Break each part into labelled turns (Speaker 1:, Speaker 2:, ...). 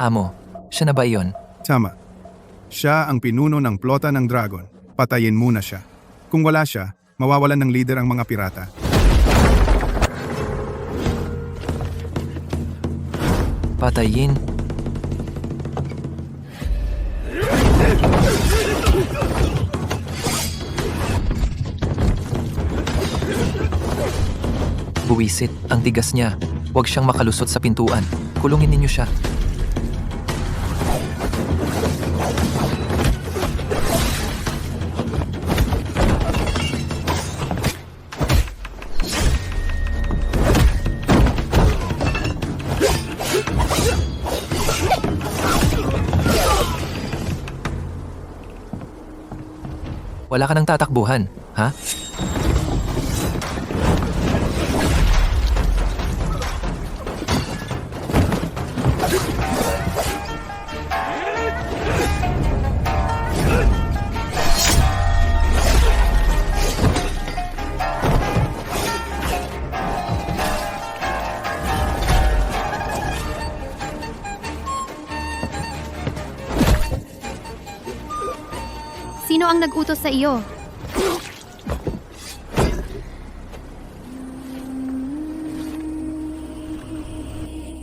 Speaker 1: Amo, siya na ba iyon?
Speaker 2: Tama. Siya ang pinuno ng plota ng dragon. Patayin muna siya. Kung wala siya, mawawalan ng leader ang mga pirata.
Speaker 1: Patayin? Buwisit, ang tigas niya. Huwag siyang makalusot sa pintuan. Kulungin ninyo siya. Wala ka nang tatakbuhan, ha?
Speaker 3: Sino ang nag-utos sa iyo?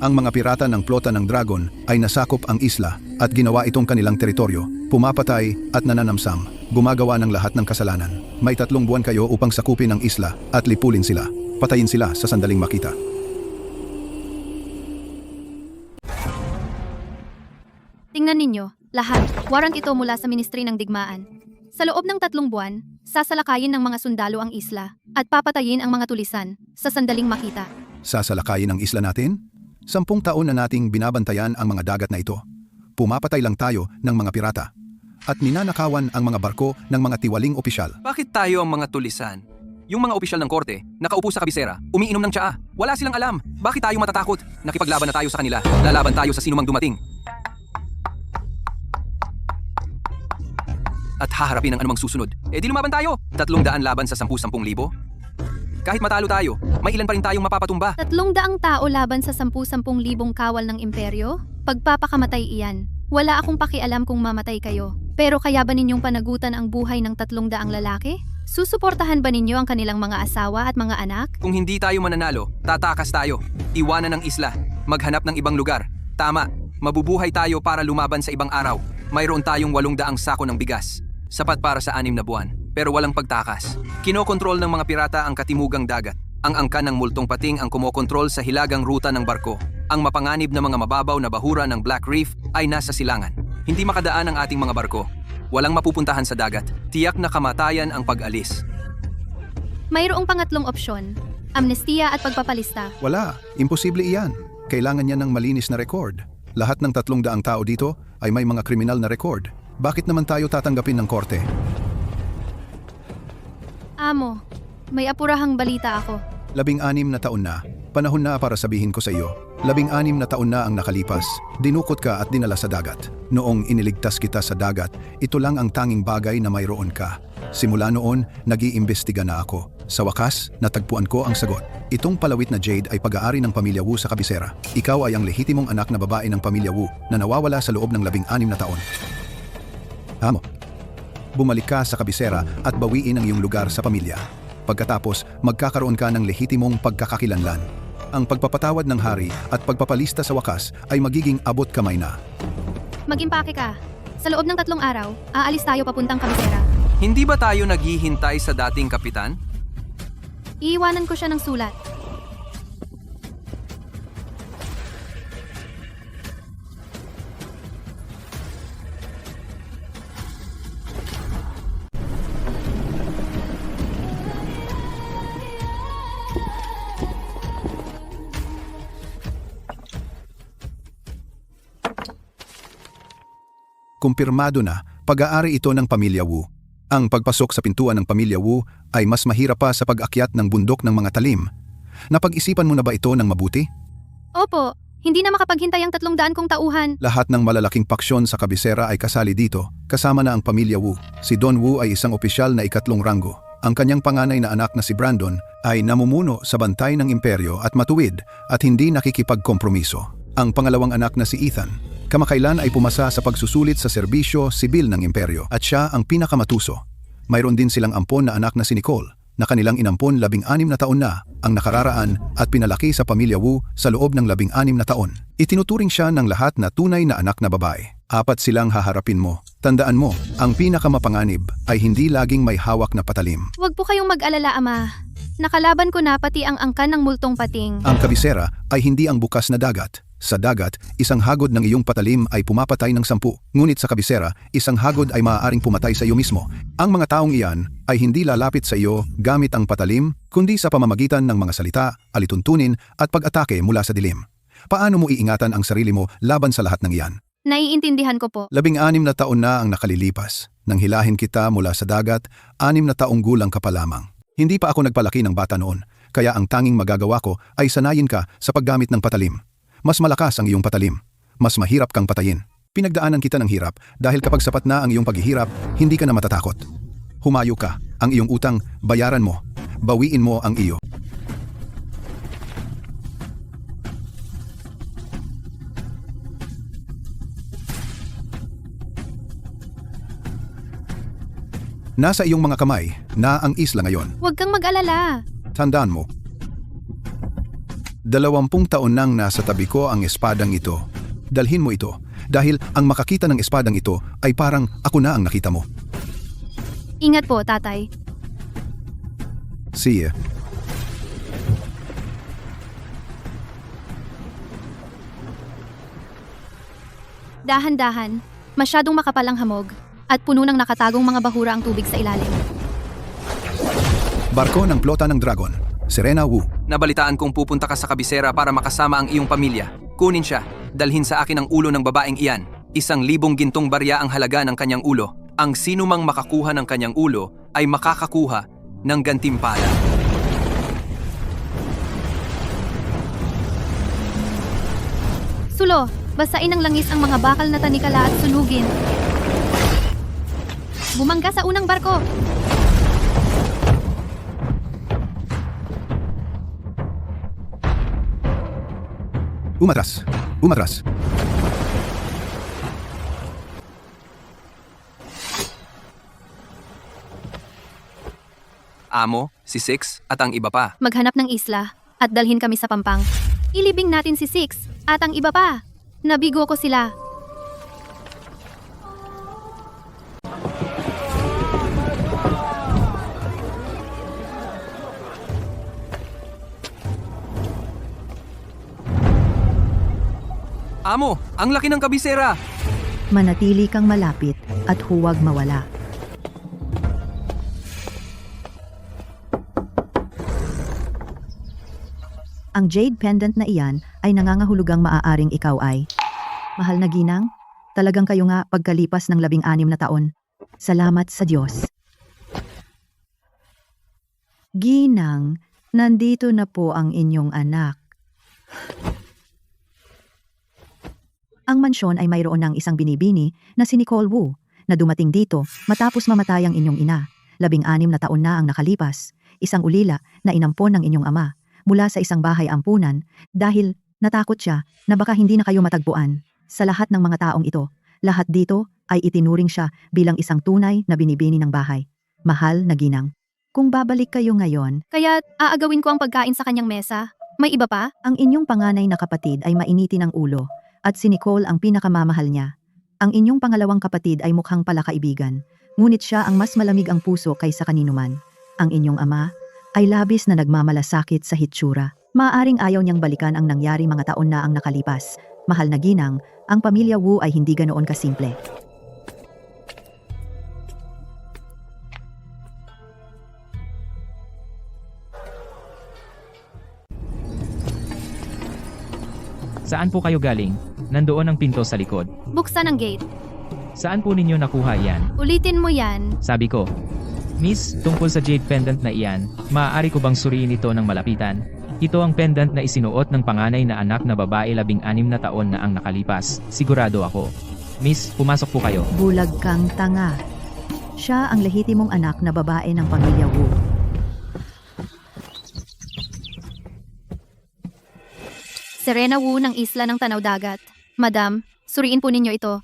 Speaker 2: Ang mga pirata ng plota ng dragon ay nasakop ang isla at ginawa itong kanilang teritoryo, pumapatay at nananamsam, gumagawa ng lahat ng kasalanan. May 3 buwan kayo upang sakupin ang isla at lipulin sila. Patayin sila sa sandaling makita.
Speaker 3: Tingnan ninyo, lahat. Warrant ito mula sa Ministry ng Digmaan. Sa loob ng 3 buwan, sasalakayin ng mga sundalo ang isla at papatayin ang mga tulisan sa sandaling makita.
Speaker 2: Sasalakayin ang isla natin? 10 taon na nating binabantayan ang mga dagat na ito. Pumapatay lang tayo ng mga pirata. At ninanakawan ang mga barko ng mga tiwaling opisyal.
Speaker 1: Bakit tayo ang mga tulisan? Yung mga opisyal ng korte, nakaupo sa kabisera, umiinom ng tsaa. Wala silang alam. Bakit tayo matatakot? Nakipaglaban na tayo sa kanila. Lalaban tayo sa sinumang dumating. At haharapin ang anumang susunod. Eh di lumaban tayo. 300 laban sa 10,000. Kahit matalo tayo, may ilan pa rin tayong mapapatumba.
Speaker 3: 300 tao laban sa 10,000 kawal ng imperyo? Pagpapakamatay iyan. Wala akong pakialam kung mamatay kayo. Pero kaya ba ninyong panagutan ang buhay ng 300 lalaki? Susuportahan ba ninyo ang kanilang mga asawa at mga anak?
Speaker 1: Kung hindi tayo mananalo, tatakas tayo. Iwanan ang isla. Maghanap ng ibang lugar. Tama, mabubuhay tayo para lumaban sa ibang araw. Mayroon tayong 800 sako ng bigas. Sapat para sa 6 na buwan, pero walang pagtakas. Kinokontrol ng mga pirata ang katimugang dagat. Ang angkan ng multong pating ang kumokontrol sa hilagang ruta ng barko. Ang mapanganib na mga mababaw na bahura ng Black Reef ay nasa silangan. Hindi makadaan ang ating mga barko. Walang mapupuntahan sa dagat. Tiyak na kamatayan ang pag-alis.
Speaker 3: Mayroong pangatlong opsyon, amnestiya at pagpapalista.
Speaker 2: Wala, imposible iyan. Kailangan niya ng malinis na record. Lahat ng 300 tao dito ay may mga kriminal na record. Bakit naman tayo tatanggapin ng korte?
Speaker 3: Amo, may apurahang balita ako.
Speaker 2: 16 na taon na. Panahon na para sabihin ko sa iyo. 16 na taon na ang nakalipas. Dinukot ka at dinala sa dagat. Noong iniligtas kita sa dagat, ito lang ang tanging bagay na mayroon ka. Simula noon, nag-iimbestiga na ako. Sa wakas, natagpuan ko ang sagot. Itong palawit na Jade ay pag-aari ng pamilya Wu sa kabisera. Ikaw ay ang lehitimong anak na babae ng pamilya Wu na nawawala sa loob ng 16 na taon. Amo, bumalik ka sa kabisera at bawiin ang iyong lugar sa pamilya. Pagkatapos, magkakaroon ka ng lehitimong pagkakakilanlan. Ang pagpapatawad ng hari at pagpapalista sa wakas ay magiging abot kamay na.
Speaker 3: Mag-impake ka. Sa loob ng 3 araw, aalis tayo papuntang kabisera.
Speaker 1: Hindi ba tayo naghihintay sa dating kapitan?
Speaker 3: Iiwanan ko siya ng sulat.
Speaker 2: Kumpirmado na, pag-aari ito ng pamilya Wu. Ang pagpasok sa pintuan ng pamilya Wu ay mas mahirap pa sa pag-akyat ng bundok ng mga talim. Napag-isipan mo na ba ito ng mabuti?
Speaker 3: Opo, hindi na makapaghintay ang 300 kong tauhan.
Speaker 2: Lahat ng malalaking paksyon sa kabisera ay kasali dito, kasama na ang pamilya Wu. Si Don Wu ay isang opisyal na 2 ranggo. Ang kanyang panganay na anak na si Brandon ay namumuno sa bantay ng imperyo at matuwid at hindi nakikipagkompromiso. Ang pangalawang anak na si Ethan Kamakailan ay pumasa sa pagsusulit sa serbisyo sibil ng imperyo at siya ang pinakamatuso. Mayroon din silang ampon na anak na si Nicole na kanilang inampon 16 na taon na ang nakararaan at pinalaki sa pamilya Wu sa loob ng 16 na taon. Itinuturing siya ng lahat na tunay na anak na babae. 4 silang haharapin mo. Tandaan mo, ang pinakamapanganib ay hindi laging may hawak na patalim.
Speaker 3: Huwag po kayong mag-alala, Ama. Nakalaban ko na pati ang angkan ng multong pating.
Speaker 2: Ang kabisera ay hindi ang bukas na dagat. Sa dagat, isang hagod ng iyong patalim ay pumapatay ng 10. Ngunit sa kabisera, isang hagod ay maaaring pumatay sa iyo mismo. Ang mga taong iyan ay hindi lalapit sa iyo gamit ang patalim, kundi sa pamamagitan ng mga salita, alituntunin at pag-atake mula sa dilim. Paano mo iingatan ang sarili mo laban sa lahat ng iyan?
Speaker 3: Naiintindihan ko po.
Speaker 2: 16 na taon na ang nakalilipas. Nang hilahin kita mula sa dagat, 6 na taong gulang ka pa lamang. Hindi pa ako nagpalaki ng bata noon, kaya ang tanging magagawa ko ay sanayin ka sa paggamit ng patalim. Mas malakas ang iyong patalim. Mas mahirap kang patayin. Pinagdaanan kita ng hirap dahil kapag sapat na ang iyong paghihirap, hindi ka na matatakot. Humayo ka. Ang iyong utang, bayaran mo. Bawiin mo ang iyo. Nasa iyong mga kamay na ang isla ngayon.
Speaker 3: Huwag kang mag-alala.
Speaker 2: Tandaan mo, 20 taon nang nasa tabi ko ang espadang ito. Dalhin mo ito dahil ang makakita ng espadang ito ay parang ako na ang nakita mo.
Speaker 3: Ingat po, tatay.
Speaker 2: See ya.
Speaker 3: Dahan-dahan, masyadong makapal ang hamog at puno ng nakatagong mga bahura ang tubig sa ilalim.
Speaker 2: Barko ng plota ng Dragon, Serena Wu.
Speaker 1: Nabalitaan kong pupunta ka sa kabisera para makasama ang iyong pamilya. Kunin siya. Dalhin sa akin ang ulo ng babaeng iyan. 1,000 gintong barya ang halaga ng kanyang ulo. Ang sinumang makakuha ng kanyang ulo ay makakakuha ng gantimpala.
Speaker 3: Sulo, basain ng langis ang mga bakal na tanikala at sunugin. Bumangga sa unang barko.
Speaker 2: Umatras. Umatras.
Speaker 1: Amo, si Six at ang iba pa.
Speaker 3: Maghanap ng isla at dalhin kami sa Pampang. Ilibing natin si Six at ang iba pa. Nabigo ko sila.
Speaker 1: Amo, ang laki ng kabisera!
Speaker 4: Manatili kang malapit at huwag mawala. Ang jade pendant na iyan ay nangangahulugang maaaring ikaw ay mahal na ginang, talagang kayo nga pagkalipas ng 16 na taon. Salamat sa Diyos. Ginang, nandito na po ang inyong anak. Ang mansyon ay mayroon ng isang binibini na si Nicole Wu na dumating dito matapos mamatay ang inyong ina. 16 na taon na ang nakalipas, isang ulila na inampon ng inyong ama mula sa isang bahay ampunan dahil natakot siya na baka hindi na kayo matagpuan. Sa lahat ng mga taong ito, lahat dito ay itinuring siya bilang isang tunay na binibini ng bahay. Mahal na ginang. Kung babalik kayo ngayon,
Speaker 3: Kaya aagawin ko ang pagkain sa kanyang mesa. May iba pa?
Speaker 4: ang inyong panganay na kapatid ay mainitin ng ulo at si Nicole ang pinakamamahal niya. Ang inyong pangalawang kapatid ay mukhang palakaibigan, ngunit siya ang mas malamig ang puso kaysa kaninuman. Ang inyong ama ay labis na nagmamalasakit sa hitsura. Maaaring ayaw niyang balikan ang nangyari mga taon na ang nakalipas. Mahal na ginang, ang pamilya Wu ay hindi ganoon kasimple.
Speaker 5: Saan po kayo galing? Nandoon ang pinto sa likod.
Speaker 3: Buksan ang gate.
Speaker 5: Saan po ninyo nakuha yan?
Speaker 3: Ulitin mo yan.
Speaker 5: Sabi ko. Miss, tungkol sa jade pendant na iyan, maaari ko bang suriin ito ng malapitan? Ito ang pendant na isinuot ng panganay na anak na babae 16 na taon na ang nakalipas. Sigurado ako. Miss, pumasok po kayo.
Speaker 4: Bulag kang tanga. Siya ang lehitimong anak na babae ng pamilya Wu.
Speaker 3: Serena Wu ng Isla ng Tanaw Dagat. Madam, Suriin po ninyo ito.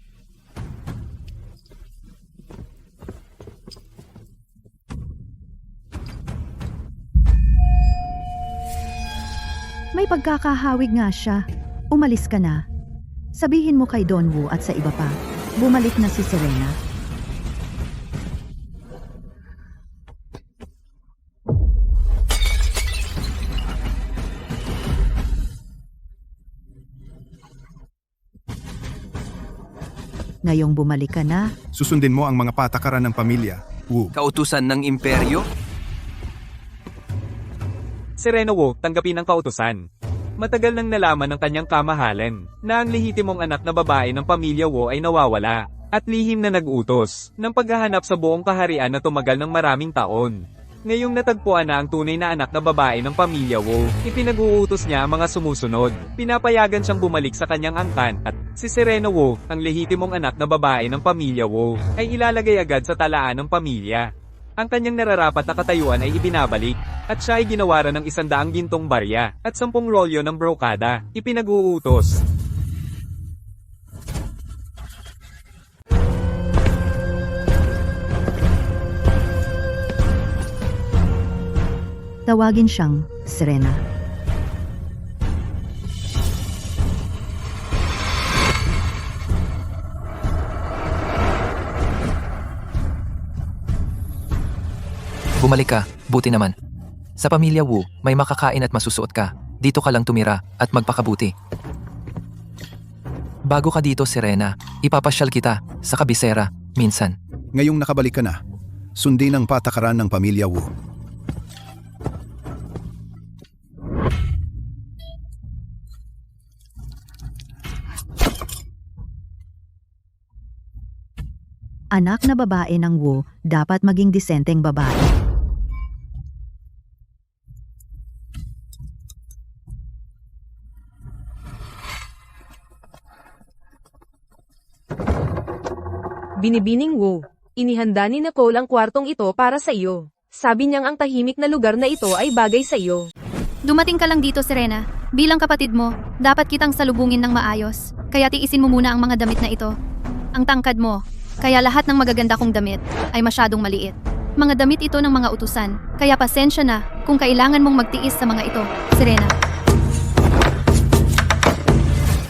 Speaker 4: May pagkakahawig nga siya. Umalis ka na. Sabihin mo kay Don Wu at sa iba pa, bumalik na si Serena. Ngayong bumalik ka na,
Speaker 2: Susundin mo ang mga patakaran ng pamilya, Wu.
Speaker 1: Kautusan ng imperyo?
Speaker 6: Serena Wu, tanggapin ang kautusan. Matagal nang nalaman ng kanyang kamahalan na ang lehitimong anak na babae ng pamilya Wu ay nawawala at lihim na nag-utos ng paghahanap sa buong kaharian na tumagal ng maraming taon. Ngayong natagpuan na ang tunay na anak na babae ng pamilya Wu, ipinag-uutos niya ang mga sumusunod. Pinapayagan siyang bumalik sa kanyang angkan at si Serena Wu, ang lehitimong anak na babae ng pamilya Wu, ay ilalagay agad sa talaan ng pamilya. Ang kanyang nararapat na katayuan ay ibinabalik, at siya ay ginawaran ng 100 gintong barya at 10 rolyo ng brokada. Ipinag-uutos.
Speaker 4: tawagin siyang Serena.
Speaker 1: Bumalik ka, buti naman. Sa pamilya Wu, may makakain at masusuot ka. Dito ka lang tumira at magpakabuti. Bago ka dito, Serena, ipapasyal kita sa kabisera, minsan.
Speaker 2: Ngayong nakabalik ka na, sundin ang patakaran ng pamilya Wu.
Speaker 4: Anak na babae ng Wu, dapat maging disenteng babae.
Speaker 7: Binibining Wu, inihanda ni Nicole ang kwartong ito para sa iyo. Sabi niyang ang tahimik na lugar na ito ay bagay sa iyo.
Speaker 3: Dumating ka lang dito, Serena. Bilang kapatid mo, dapat kitang salubungin ng maayos. Kaya tiisin mo muna ang mga damit na ito. Ang tangkad mo, kaya lahat ng magaganda kong damit ay masyadong maliit. Mga damit ito ng mga utusan, kaya pasensya na kung kailangan mong magtiis sa mga ito, Serena.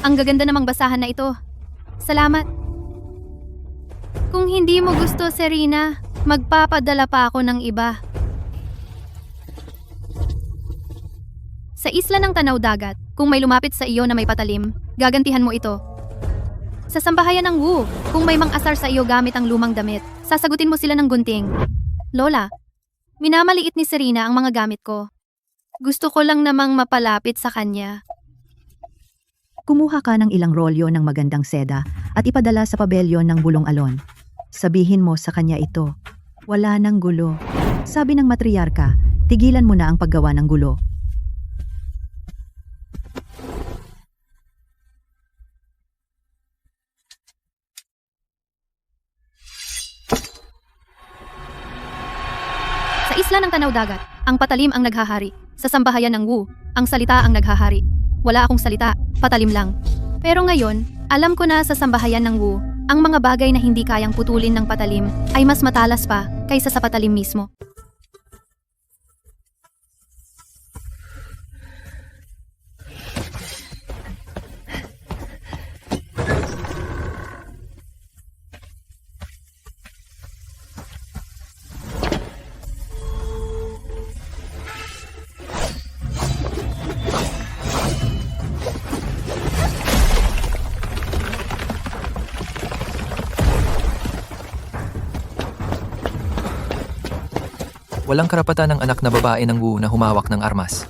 Speaker 3: Ang gaganda namang basahan na ito. Salamat. Kung hindi mo gusto, Serena, magpapadala pa ako ng iba. Sa isla ng Tanaw Dagat, kung may lumapit sa iyo na may patalim, gagantihan mo ito. Sa sambahayan ng Wu, kung may mang-asar sa iyo gamit ang lumang damit, sasagutin mo sila ng gunting. Lola, minamaliit ni Serena ang mga gamit ko. Gusto ko lang namang mapalapit sa kanya.
Speaker 4: Kumuha ka ng ilang rolyo ng magandang seda at ipadala sa pabelyon ng Bulong Alon. Sabihin mo sa kanya ito, wala nang gulo. Sabi ng matriarka, tigilan mo na ang paggawa ng gulo.
Speaker 3: Sa isla ng Tanaw Dagat, ang patalim ang naghahari. Sa sambahayan ng Wu, ang salita ang naghahari. Wala akong salita, patalim lang. Pero ngayon, alam ko na sa sambahayan ng Wu, ang mga bagay na hindi kayang putulin ng patalim ay mas matalas pa kaysa sa patalim mismo.
Speaker 1: Walang karapatan ng anak na babae ng Wu na humawak ng armas.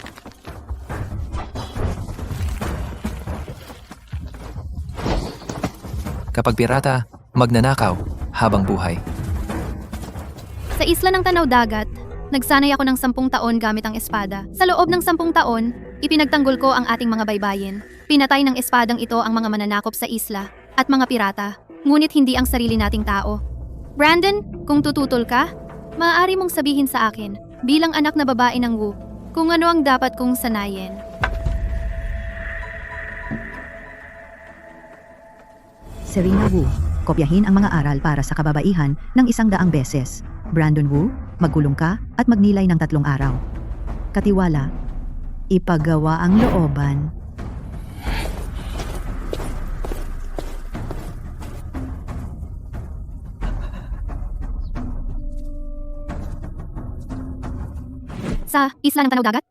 Speaker 1: Kapag pirata, magnanakaw habang buhay.
Speaker 3: Sa isla ng Tanaw Dagat, nagsanay ako ng 10 taon gamit ang espada. Sa loob ng 10 taon, ipinagtanggol ko ang ating mga baybayin. Pinatay ng espadang ito ang mga mananakop sa isla at mga pirata, ngunit hindi ang sarili nating tao. Brandon, kung tututol ka, maaari mong sabihin sa akin, bilang anak na babae ng Wu, kung ano ang dapat kong sanayin.
Speaker 4: Serena Wu, kopyahin ang mga aral para sa kababaihan ng 100 beses. Brandon Wu, magkulong ka at magnilay ng 3 araw. Katiwala, ipagawa ang looban.
Speaker 3: Sa isla ng Tanaw Dagat,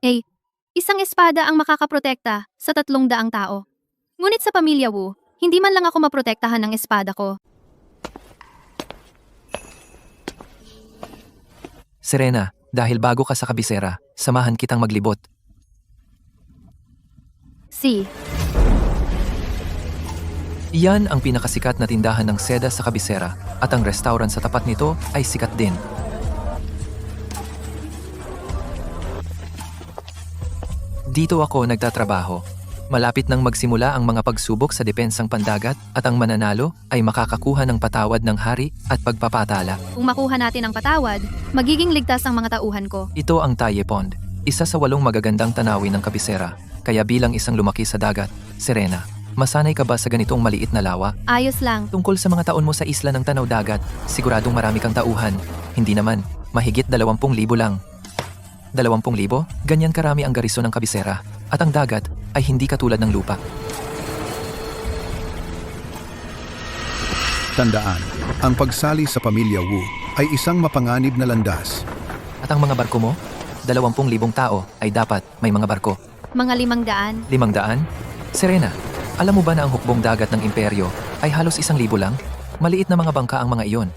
Speaker 3: isang espada ang makakaprotekta sa 300 tao. Ngunit sa pamilya Wu, hindi man lang ako maprotektahan ng espada ko.
Speaker 1: Serena, dahil bago ka sa kabisera, samahan kitang maglibot.
Speaker 3: Si,
Speaker 1: Iyan ang pinakasikat na tindahan ng seda sa kabisera at ang restaurant sa tapat nito ay sikat din. Dito ako nagtatrabaho. Malapit nang magsimula ang mga pagsubok sa depensang pandagat at ang mananalo ay makakakuha ng patawad ng hari at pagpapatala.
Speaker 3: kung makuha natin ang patawad, magiging ligtas ang mga tauhan ko.
Speaker 1: Ito ang Taye Pond, isa sa 8 magagandang tanawin ng kabisera. Kaya bilang isang lumaki sa dagat, Serena, masanay ka ba sa ganitong maliit na lawa?
Speaker 3: Ayos lang.
Speaker 1: Tungkol sa mga taon mo sa isla ng Tanaw Dagat, siguradong marami kang tauhan. Hindi naman, mahigit 20,000 lang. 20,000? Ganyan karami ang garison ng kabisera. At ang dagat ay hindi katulad ng lupa.
Speaker 2: Tandaan, ang pagsali sa pamilya Wu ay isang mapanganib na landas.
Speaker 1: At ang mga barko mo? 20,000 tao ay dapat may mga barko.
Speaker 3: Mga 500.
Speaker 1: 500? Serena, alam mo ba na ang hukbong dagat ng imperyo ay halos 1,000 lang? Maliit na mga bangka ang mga iyon.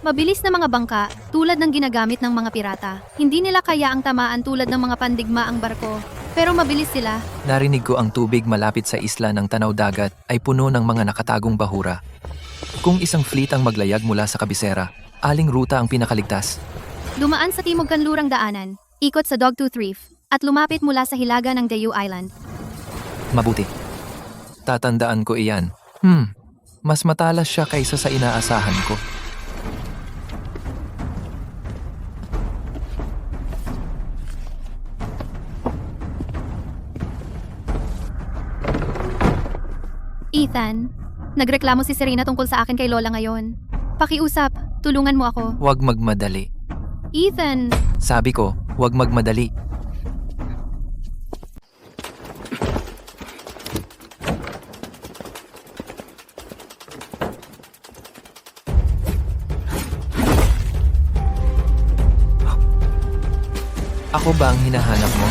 Speaker 3: Mabilis na mga bangka, tulad ng ginagamit ng mga pirata. Hindi nila kaya ang tamaan tulad ng mga pandigma ang barko. Pero mabilis sila.
Speaker 1: Narinig ko ang tubig malapit sa isla ng Tanaw Dagat ay puno ng mga nakatagong bahura. Kung isang fleet ang maglayag mula sa kabisera, aling ruta ang pinakaligtas?
Speaker 3: Dumaan sa timog kanlurang daanan, ikot sa Dogtooth Reef, at lumapit mula sa hilaga ng Dayu Island.
Speaker 1: Mabuti. Tatandaan ko iyan. Mas matalas siya kaysa sa inaasahan ko.
Speaker 3: Ethan, nagreklamo si Serena tungkol sa akin kay Lola ngayon. Pakiusap, tulungan mo ako.
Speaker 1: Huwag magmadali.
Speaker 3: Ethan,
Speaker 1: Sabi ko, huwag magmadali. Ako ba ang hinahanap mo?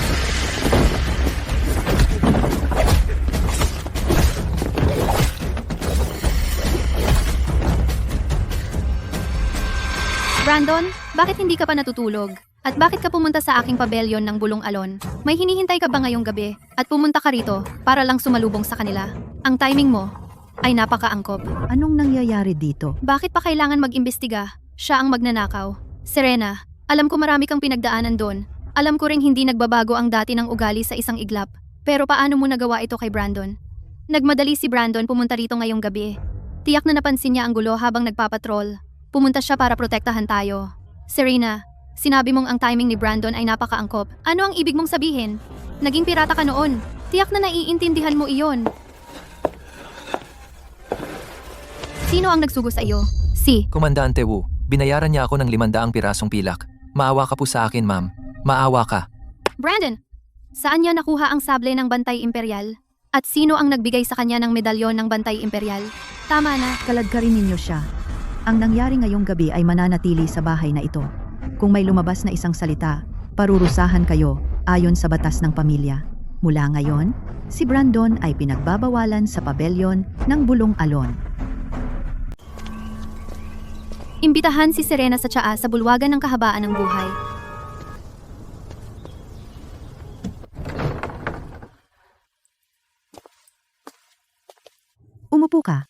Speaker 3: Brandon, bakit hindi ka pa natutulog? At bakit ka pumunta sa aking pabelyon ng Bulong Alon? May hinihintay ka ba ngayong gabi? At pumunta ka rito para lang sumalubong sa kanila? Ang timing mo ay napakaangkop.
Speaker 4: Anong nangyayari dito?
Speaker 3: Bakit pa kailangan mag-imbestiga? Siya ang magnanakaw. Serena, alam ko marami kang pinagdaanan doon. Alam ko ring hindi nagbabago ang dati ng ugali sa isang iglap. Pero paano mo nagawa ito kay Brandon? Nagmadali si Brandon pumunta rito ngayong gabi. Tiyak na napansin niya ang gulo habang nagpapatrol. Pumunta siya para protektahan tayo. Serena, sinabi mong ang timing ni Brandon ay napakaangkop. Ano ang ibig mong sabihin? Naging pirata ka noon. Tiyak na naiintindihan mo iyon. Sino ang nagsugo sa iyo? Si.
Speaker 1: Komandante Wu, binayaran niya ako ng 500 pirasong pilak. Maawa ka po sa akin, ma'am. Maawa ka.
Speaker 3: Brandon, saan niya nakuha ang sable ng Bantay Imperial? At sino ang nagbigay sa kanya ng medalyon ng Bantay Imperial? Tama na.
Speaker 4: Kaladkarin ninyo siya. Ang nangyari ngayong gabi ay mananatili sa bahay na ito. Kung may lumabas na isang salita, parurusahan kayo ayon sa batas ng pamilya. Mula ngayon, si Brandon ay pinagbabawalan sa pabelyon ng Bulong Alon.
Speaker 3: Imbitahan si Serena sa tsaa sa bulwagan ng kahabaan ng buhay.
Speaker 4: Umupo ka.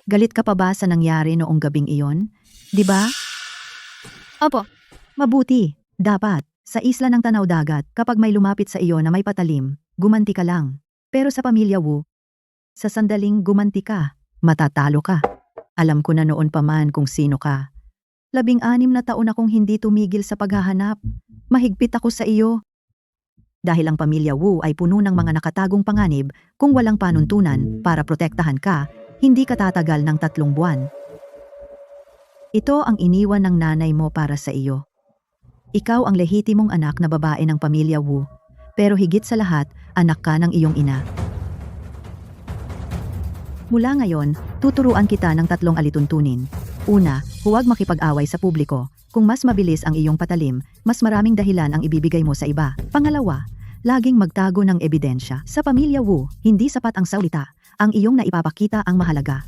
Speaker 4: Galit ka pa ba sa nangyari noong gabing iyon? Di ba?
Speaker 3: Opo,
Speaker 4: Mabuti. Dapat, sa isla ng Tanaw Dagat, kapag may lumapit sa iyo na may patalim, gumanti ka lang. Pero sa pamilya Wu, sa sandaling gumanti ka, matatalo ka. Alam ko na noon pa man kung sino ka. 16 na taon akong hindi tumigil sa paghahanap. Mahigpit ako sa iyo. dahil ang pamilya Wu ay puno ng mga nakatagong panganib. Kung walang panuntunan para protektahan ka, hindi ka tatagal ng 3 buwan. Ito ang iniwan ng nanay mo para sa iyo. Ikaw ang lehitimong anak na babae ng pamilya Wu, pero higit sa lahat, anak ka ng iyong ina. Mula ngayon, tuturuan kita ng 3 alituntunin. Una, huwag makipag-away sa publiko. Kung mas mabilis ang iyong patalim, mas maraming dahilan ang ibibigay mo sa iba. Pangalawa, laging magtago ng ebidensya. Sa pamilya Wu, hindi sapat ang salita. Ang iyong naipapakita ang mahalaga.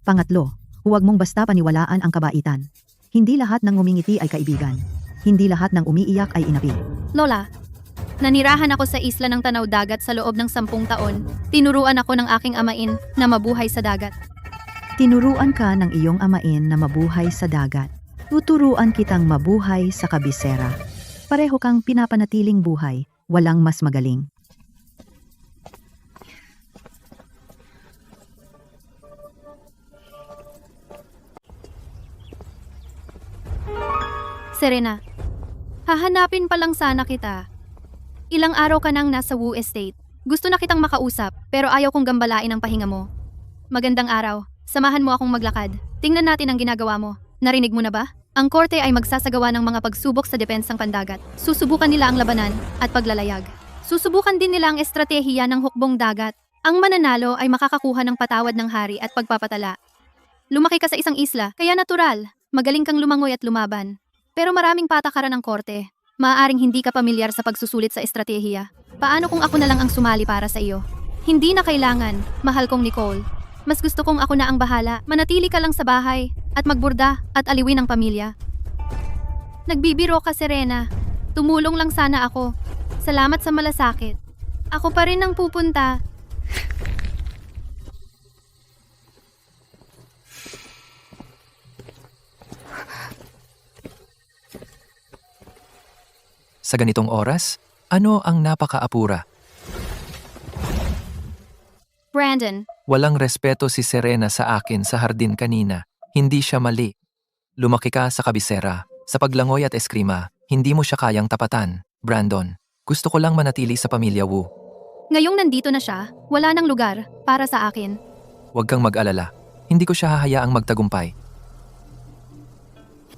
Speaker 4: Pangatlo, huwag mong basta paniwalaan ang kabaitan. Hindi lahat ng ngumingiti ay kaibigan. Hindi lahat ng umiiyak ay inapi.
Speaker 3: Lola, nanirahan ako sa isla ng Tanaw Dagat sa loob ng 10 taon. Tinuruan ako ng aking amain na mabuhay sa dagat.
Speaker 4: Tinuruan ka ng iyong amain na mabuhay sa dagat. Tuturuan kitang mabuhay sa kabisera. Pareho kang pinapanatiling buhay, walang mas magaling.
Speaker 3: Serena, hahanapin pa lang sana kita. Ilang araw ka nang nasa Wu Estate. Gusto na kitang makausap, pero ayaw kong gambalain ang pahinga mo. Magandang araw. Samahan mo akong maglakad. Tingnan natin ang ginagawa mo. Narinig mo na ba? Ang korte ay magsasagawa ng mga pagsubok sa depensang pandagat. Susubukan nila ang labanan at paglalayag. Susubukan din nila ang estratehiya ng hukbong dagat. Ang mananalo ay makakakuha ng patawad ng hari at pagpapatala. Lumaki ka sa isang isla, kaya natural. Magaling kang lumangoy at lumaban. Pero maraming patakaran ng korte. Maaaring hindi ka pamilyar sa pagsusulit sa estratehiya. Paano kung ako na lang ang sumali para sa iyo? Hindi na kailangan, mahal kong Nicole. Mas gusto kong ako na ang bahala. Manatili ka lang sa bahay at magburda at aliwin ang pamilya. Nagbibiro ka, Serena. Tumulong lang sana ako. Salamat sa malasakit. Ako pa rin ang pupunta.
Speaker 1: Sa ganitong oras, ano ang napakaapura?
Speaker 3: Brandon,
Speaker 1: Walang respeto si Serena sa akin sa hardin kanina. Hindi siya mali. Lumaki ka sa kabisera. Sa paglangoy at eskrima, hindi mo siya kayang tapatan. Brandon, gusto ko lang manatili sa pamilya Wu.
Speaker 3: ngayong nandito na siya, wala nang lugar para sa akin.
Speaker 1: Huwag kang mag-alala. Hindi ko siya hahayaang magtagumpay.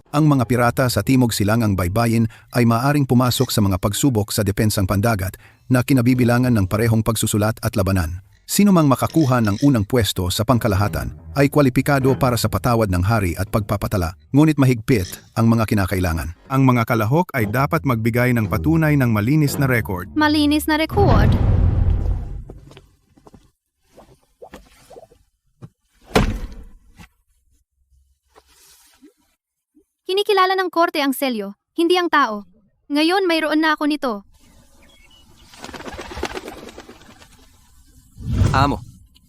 Speaker 2: Ang mga pirata sa Timog Silangang Baybayin ay maaring pumasok sa mga pagsubok sa depensang pandagat na kinabibilangan ng parehong pagsusulat at labanan. Sino mang makakuha ng unang pwesto sa pangkalahatan ay kwalipikado para sa patawad ng hari at pagpapatala, ngunit mahigpit ang mga kinakailangan. Ang mga kalahok ay dapat magbigay ng patunay ng malinis na record.
Speaker 3: Malinis na record. Kinikilala ng korte ang selyo, hindi ang tao. Ngayon mayroon na ako nito.
Speaker 1: Amo,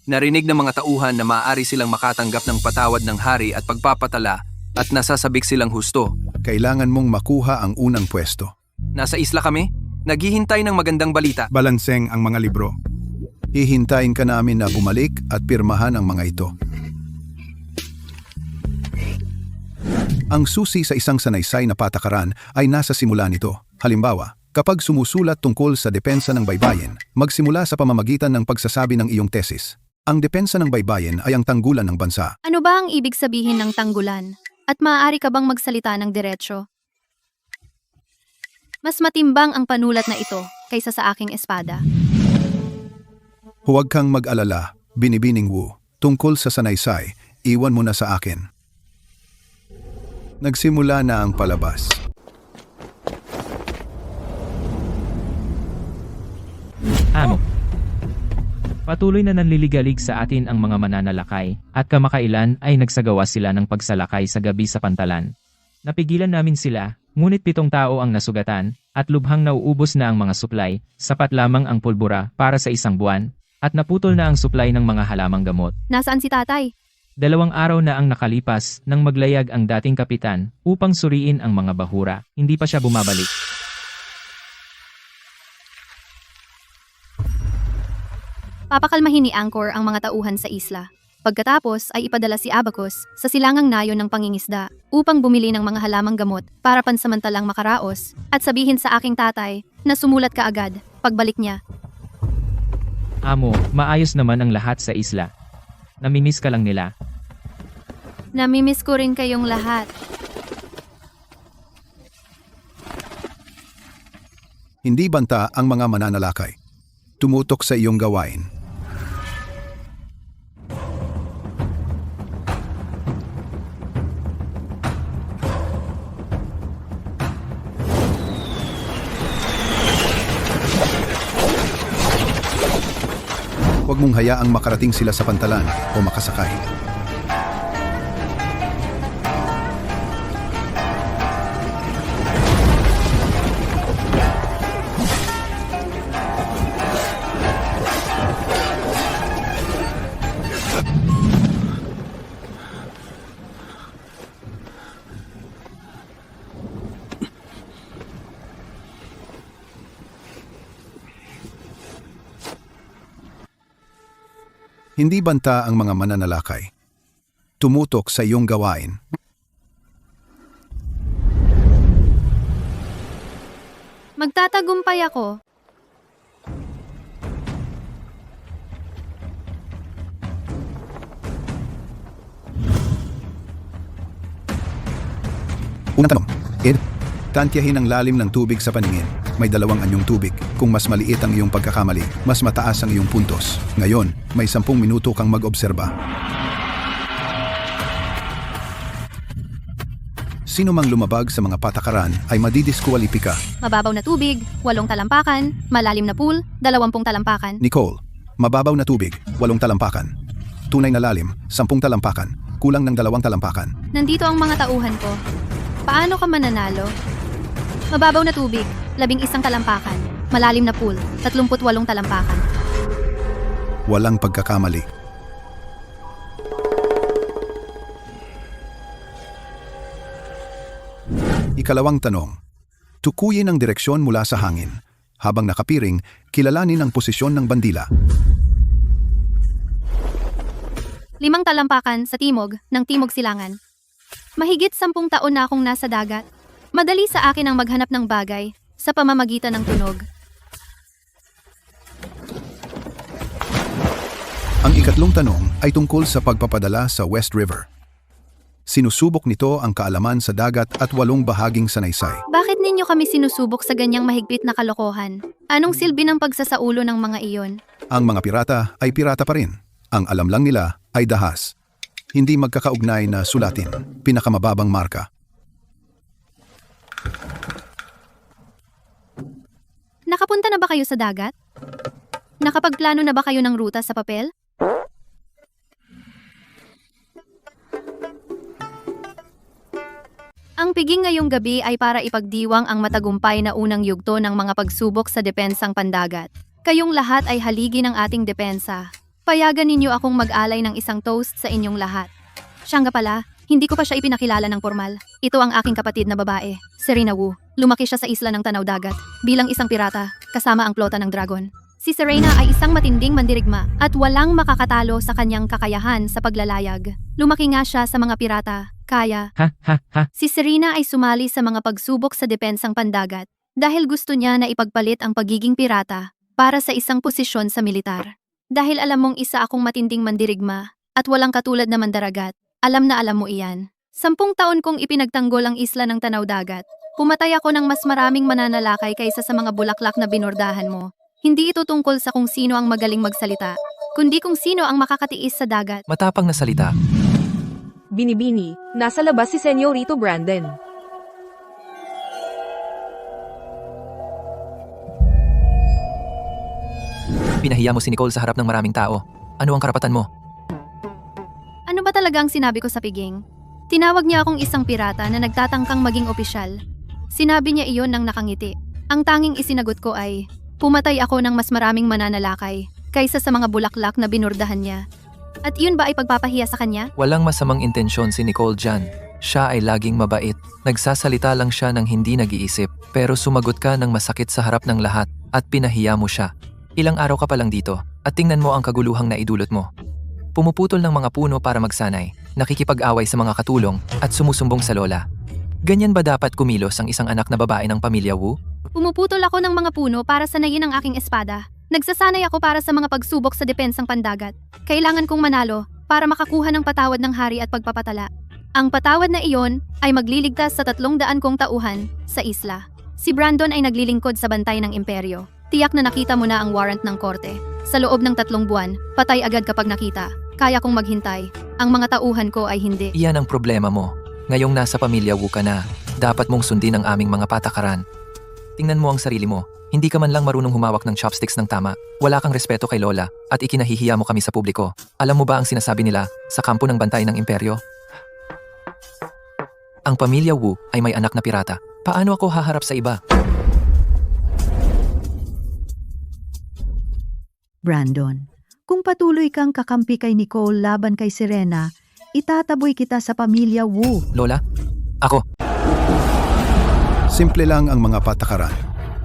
Speaker 1: narinig ng mga tauhan na maaari silang makatanggap ng patawad ng hari at pagpapatala at nasasabik silang husto.
Speaker 2: Kailangan mong makuha ang unang pwesto.
Speaker 1: Nasa isla kami, naghihintay ng magandang balita.
Speaker 2: Balanseng ang mga libro. Hihintayin ka namin na bumalik at pirmahan ang mga ito. Ang susi sa isang sanaysay na patakaran ay nasa simula nito. Halimbawa, kapag sumusulat tungkol sa depensa ng baybayin, magsimula sa pamamagitan ng pagsasabi ng iyong tesis. Ang depensa ng baybayin ay ang tanggulan ng bansa.
Speaker 3: Ano ba ang ibig sabihin ng tanggulan? At maaari ka bang magsalita ng diretsyo? Mas matimbang ang panulat na ito kaysa sa aking espada.
Speaker 2: Huwag kang mag-alala, Binibining Wu. Tungkol sa sanaysay, iwan mo na sa akin. Nagsimula na ang palabas.
Speaker 5: Amo. Patuloy na nanliligalig sa atin ang mga mananalakay, at kamakailan ay nagsagawa sila ng pagsalakay sa gabi sa pantalan. Napigilan namin sila, ngunit 7 tao ang nasugatan, at lubhang nauubos na ang mga suplay, sapat lamang ang pulbura para sa 1 buwan, at naputol na ang suplay ng mga halamang gamot.
Speaker 3: Nasaan si tatay?
Speaker 5: 2 araw na ang nakalipas nang maglayag ang dating kapitan upang suriin ang mga bahura. Hindi pa siya bumabalik.
Speaker 3: Papakalmahin ni Angkor ang mga tauhan sa isla. Pagkatapos ay ipadala si Abacus sa silangang nayon ng pangingisda upang bumili ng mga halamang gamot para pansamantalang makaraos at sabihin sa aking tatay na sumulat ka agad. pagbalik niya.
Speaker 5: Amo, maayos naman ang lahat sa isla. Namimiss ka lang nila.
Speaker 3: Namimiss ko rin kayong lahat.
Speaker 2: Hindi banta ang mga mananalakay. Tumutok sa iyong gawain. Huwag mong hayaang makarating sila sa pantalan o makasakay. Hindi banta ang mga mananalakay. Tumutok sa iyong gawain.
Speaker 3: Magtatagumpay ako.
Speaker 2: Unang tanong, Ed, tantyahin ang lalim ng tubig sa paningin. May 2 anyong tubig. Kung mas maliit ang iyong pagkakamali, mas mataas ang iyong puntos. Ngayon, may 10 minuto kang mag-obserba. Sino mang lumabag sa mga patakaran ay madidiskwalipika.
Speaker 3: Mababaw na tubig, 8 talampakan, malalim na pool, 20 talampakan.
Speaker 2: Nicole, mababaw na tubig, 8 talampakan. Tunay na lalim, 10 talampakan. Kulang ng 2 talampakan.
Speaker 3: Nandito ang mga tauhan ko. Paano ka mananalo? Mababaw na tubig, 11 talampakan. Malalim na pool, 38 talampakan.
Speaker 2: Walang pagkakamali. Ikalawang tanong. Tukuyin ang direksyon mula sa hangin. Habang nakapiring, kilalanin ang posisyon ng bandila.
Speaker 3: 5 talampakan sa timog ng Timog Silangan. Mahigit 10 taon na akong nasa dagat. Madali sa akin ang maghanap ng bagay sa pamamagitan ng tunog.
Speaker 2: Ang ikatlong tanong ay tungkol sa pagpapadala sa West River. Sinusubok nito ang kaalaman sa dagat at 8 bahaging sanaysay.
Speaker 3: Bakit ninyo kami sinusubok sa ganyang mahigpit na kalokohan? Anong silbi ng pagsasaulo ng mga iyon?
Speaker 2: Ang mga pirata ay pirata pa rin. Ang alam lang nila ay dahas. Hindi magkakaugnay na sulatin. Pinakamababang marka.
Speaker 3: Nakapunta na ba kayo sa dagat? Nakapagplano na ba kayo ng ruta sa papel? Ang piging ngayong gabi ay para ipagdiwang ang matagumpay na unang yugto ng mga pagsubok sa depensang pandagat. Kayong lahat ay haligi ng ating depensa. Payagan ninyo akong mag-alay ng isang toast sa inyong lahat. Siya nga pala, hindi ko pa siya ipinakilala ng formal. Ito ang aking kapatid na babae, Serena Wu. Lumaki siya sa isla ng Tanaw Dagat bilang isang pirata kasama ang flota ng dragon. Si Serena ay isang matinding mandirigma at walang makakatalo sa kanyang kakayahan sa paglalayag. Lumaki nga siya sa mga pirata, kaya
Speaker 5: Ha ha ha.
Speaker 3: si Serena ay sumali sa mga pagsubok sa depensang pandagat dahil gusto niya na ipagpalit ang pagiging pirata para sa isang posisyon sa militar. Dahil alam mong isa akong matinding mandirigma at walang katulad na mandaragat, alam na alam mo iyan. 10 taon kong ipinagtanggol ang isla ng Tanaw Dagat. Pumatay ako ng mas maraming mananalakay kaysa sa mga bulaklak na binordahan mo. Hindi ito tungkol sa kung sino ang magaling magsalita, kundi kung sino ang makakatiis sa dagat.
Speaker 1: Matapang na salita.
Speaker 7: Binibini, nasa labas si Senyorito Brandon.
Speaker 1: Pinahiya mo si Nicole sa harap ng maraming tao. Ano ang karapatan mo?
Speaker 3: Ano ba talaga ang sinabi ko sa piging? Tinawag niya akong isang pirata na nagtatangkang maging opisyal. Sinabi niya iyon nang nakangiti. Ang tanging isinagot ko ay, pumatay ako ng mas maraming mananalakay kaysa sa mga bulaklak na binurdahan niya. At iyon ba ay pagpapahiya sa kanya?
Speaker 1: Walang masamang intensyon si Nicole dyan. Siya ay laging mabait. Nagsasalita lang siya ng hindi nag-iisip. Pero sumagot ka ng masakit sa harap ng lahat at pinahiya mo siya. Ilang araw ka pa lang dito at tingnan mo ang kaguluhang naidulot mo. Pumuputol ng mga puno para magsanay, nakikipag-away sa mga katulong at sumusumbong sa lola. Ganyan ba dapat kumilos ang isang anak na babae ng pamilya Wu?
Speaker 3: Pumuputol ako ng mga puno para sanayin ang aking espada. Nagsasanay ako para sa mga pagsubok sa depensang pandagat. Kailangan kong manalo para makakuha ng patawad ng hari at pagpapatala. Ang patawad na iyon ay magliligtas sa 300 kong tauhan sa isla. Si Brandon ay naglilingkod sa bantay ng imperyo. Tiyak na nakita mo na ang warrant ng korte. Sa loob ng 3 buwan, patay agad kapag nakita. Kaya kong maghintay. Ang mga tauhan ko ay hindi.
Speaker 1: Iyan ang problema mo. Ngayong nasa pamilya Wu ka na, dapat mong sundin ang aming mga patakaran. Tingnan mo ang sarili mo. Hindi ka man lang marunong humawak ng chopsticks ng tama. Wala kang respeto kay Lola at ikinahihiya mo kami sa publiko. Alam mo ba ang sinasabi nila sa kampo ng bantay ng imperyo? Ang pamilya Wu ay may anak na pirata. Paano ako haharap sa iba?
Speaker 4: Brandon, kung patuloy kang kakampi kay Nicole laban kay Serena, itataboy kita sa pamilya Wu.
Speaker 1: Lola? Ako.
Speaker 2: Simple lang ang mga patakaran.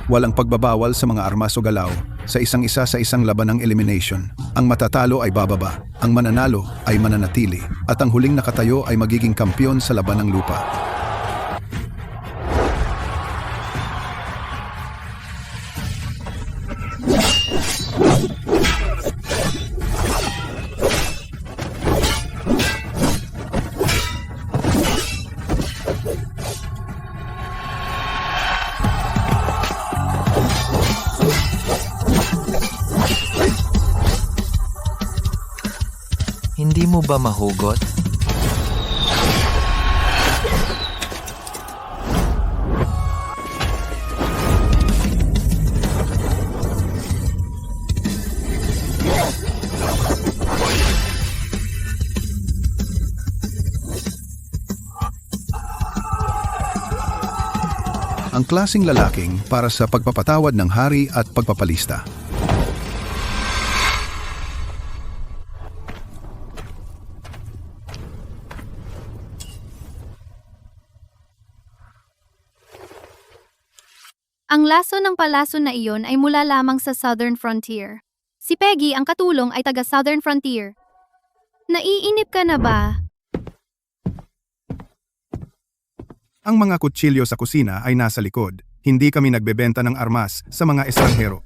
Speaker 2: Walang pagbabawal sa mga armas o galaw sa isang laban ng elimination. Ang matatalo ay bababa, ang mananalo ay mananatili, at ang huling nakatayo ay magiging kampyon sa laban ng lupa.
Speaker 1: Hindi mo ba mahugot?
Speaker 2: Ang klasing lalaking para sa pagpapatawad ng hari at pagpapalista.
Speaker 3: Ang laso ng palaso na iyon ay mula lamang sa Southern Frontier. Si Peggy, ang katulong, ay taga Southern Frontier. Naiinip ka na ba?
Speaker 2: Ang mga kutsilyo sa kusina ay nasa likod. Hindi kami nagbebenta ng armas sa mga estranghero.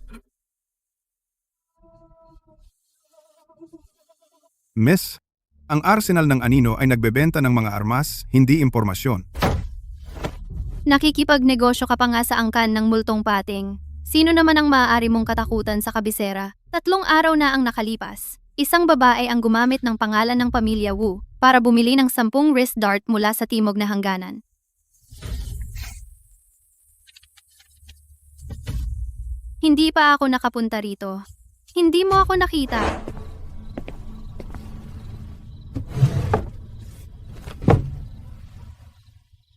Speaker 2: Miss, ang arsenal ng anino ay nagbebenta ng mga armas, hindi impormasyon.
Speaker 3: Nakikipagnegosyo ka pa nga sa angkan ng multong pating. Sino naman ang maaari mong katakutan sa kabisera? 3 araw na ang nakalipas. Isang babae ang gumamit ng pangalan ng pamilya Wu para bumili ng 10 wrist dart mula sa timog na hangganan. Hindi pa ako nakapunta rito. Hindi mo ako nakita.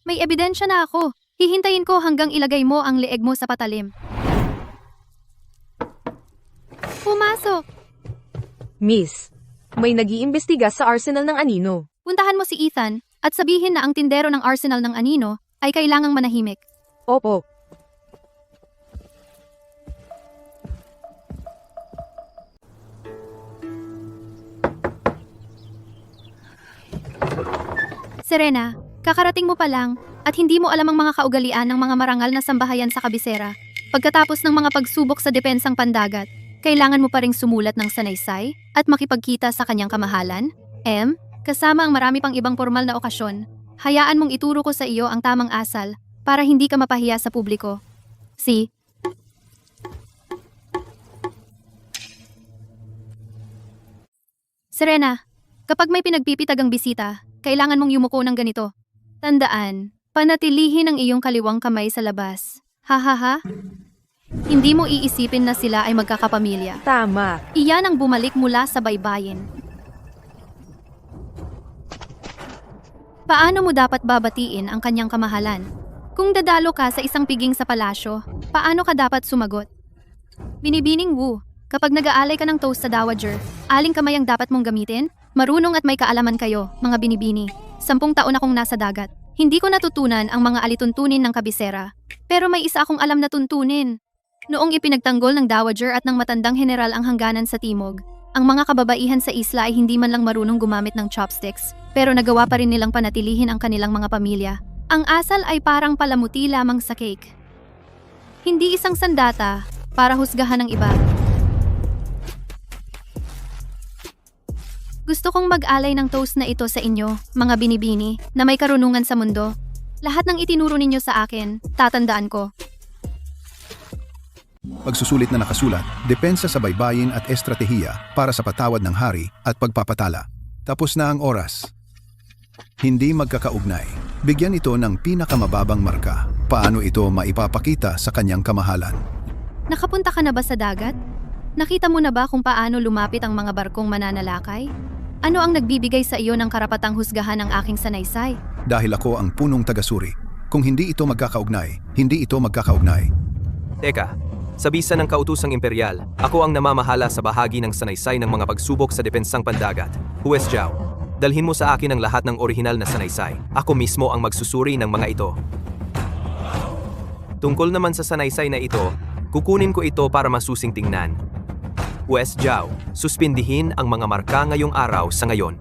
Speaker 3: May ebidensya na ako. Hihintayin ko hanggang ilagay mo ang leeg mo sa patalim. Pumasok!
Speaker 7: Miss, may nag-iimbestiga sa arsenal ng anino.
Speaker 3: Puntahan mo si Ethan at sabihin na ang tindero ng arsenal ng anino ay kailangang manahimik.
Speaker 7: Opo.
Speaker 3: Serena, kakarating mo pa lang at hindi mo alam ang mga kaugalian ng mga marangal na sambahayan sa kabisera. Pagkatapos ng mga pagsubok sa depensang pandagat, kailangan mo pa ring sumulat ng sanaysay at makipagkita sa kanyang kamahalan. Kasama ang marami pang ibang formal na okasyon. Hayaan mong ituro ko sa iyo ang tamang asal para hindi ka mapahiya sa publiko. C. Serena, kapag may pinagpipitagang bisita, kailangan mong yumuko ng ganito. Tandaan, panatilihin ang iyong kaliwang kamay sa labas. Hahaha. Hindi mo iisipin na sila ay magkakapamilya.
Speaker 7: Tama.
Speaker 3: Iyan ang bumalik mula sa baybayin. Paano mo dapat babatiin ang kanyang kamahalan? Kung dadalo ka sa isang piging sa palasyo, paano ka dapat sumagot? Binibining Wu, kapag nag-aalay ka ng toast sa dowager, aling kamay ang dapat mong gamitin? Marunong at may kaalaman kayo, mga binibini. 10 taon akong nasa dagat. Hindi ko natutunan ang mga alituntunin ng kabisera. Pero may isa akong alam na tuntunin. Noong ipinagtanggol ng dowager at ng matandang general ang hangganan sa timog, ang mga kababaihan sa isla ay hindi man lang marunong gumamit ng chopsticks, pero nagawa pa rin nilang panatilihin ang kanilang mga pamilya. Ang asal ay parang palamuti lamang sa cake. Hindi isang sandata para husgahan ng iba. Gusto kong mag-alay ng toast na ito sa inyo, mga binibini, na may karunungan sa mundo. Lahat ng itinuro ninyo sa akin, tatandaan ko.
Speaker 2: Pagsusulit na nakasulat, depensa sa baybayin at estratehiya para sa patawad ng hari at pagpapatala. Tapos na ang oras. Hindi magkakaugnay. Bigyan ito ng pinakamababang marka. Paano ito maipapakita sa kanyang kamahalan?
Speaker 3: Nakapunta ka na ba sa dagat? Nakita mo na ba kung paano lumapit ang mga barkong mananalakay? Ano ang nagbibigay sa iyo ng karapatang husgahan ng aking sanaysay?
Speaker 2: Dahil ako ang punong tagasuri. Kung hindi ito magkakaugnay, hindi ito magkakaugnay.
Speaker 1: Teka, sa bisa ng kautusang imperial, ako ang namamahala sa bahagi ng sanaysay ng mga pagsubok sa depensang pandagat. Huwes Jiao, dalhin mo sa akin ang lahat ng orihinal na sanaysay. Ako mismo ang magsusuri ng mga ito. Tungkol naman sa sanaysay na ito, kukunin ko ito para masusing tingnan. Huwes Jiao, suspindihin ang mga marka ngayong araw sa ngayon.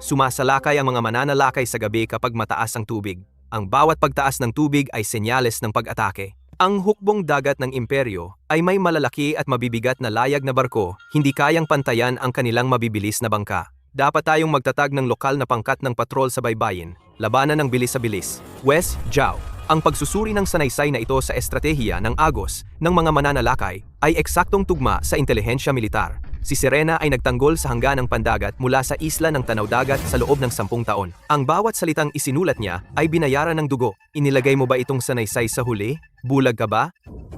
Speaker 1: Sumasalakay ang mga mananalakay sa gabi kapag mataas ang tubig. Ang bawat pagtaas ng tubig ay senyales ng pag-atake. Ang hukbong dagat ng imperyo ay may malalaki at mabibigat na layag na barko, hindi kayang pantayan ang kanilang mabibilis na bangka. Dapat tayong magtatag ng lokal na pangkat ng patrol sa baybayin, labanan ng bilis sa bilis. Huwes Jiao, ang pagsusuri ng sanaysay na ito sa estratehiya ng agos ng mga mananalakay ay eksaktong tugma sa intelihensya militar. Si Serena ay nagtanggol sa hangganang pandagat mula sa isla ng Tanaw Dagat sa loob ng 10 taon. Ang bawat salitang isinulat niya ay binayaran ng dugo. Inilagay mo ba itong sanaysay sa huli? Bulag ka ba?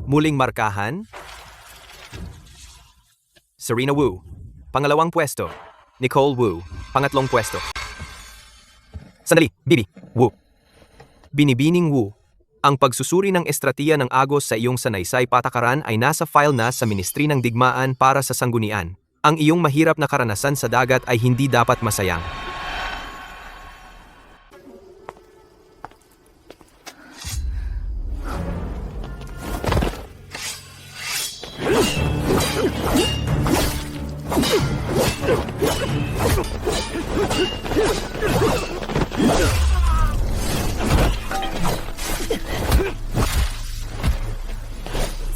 Speaker 1: Muling markahan? Serena Wu, pangalawang pwesto. Nicole Wu, pangatlong pwesto. Sandali, Bibi, Wu. Binibining Wu. Ang pagsusuri ng estratiya ng agos sa iyong sanaysay patakaran ay nasa file na sa Ministry ng Digmaan para sa Sanggunian. Ang iyong mahirap na karanasan sa dagat ay hindi dapat masayang.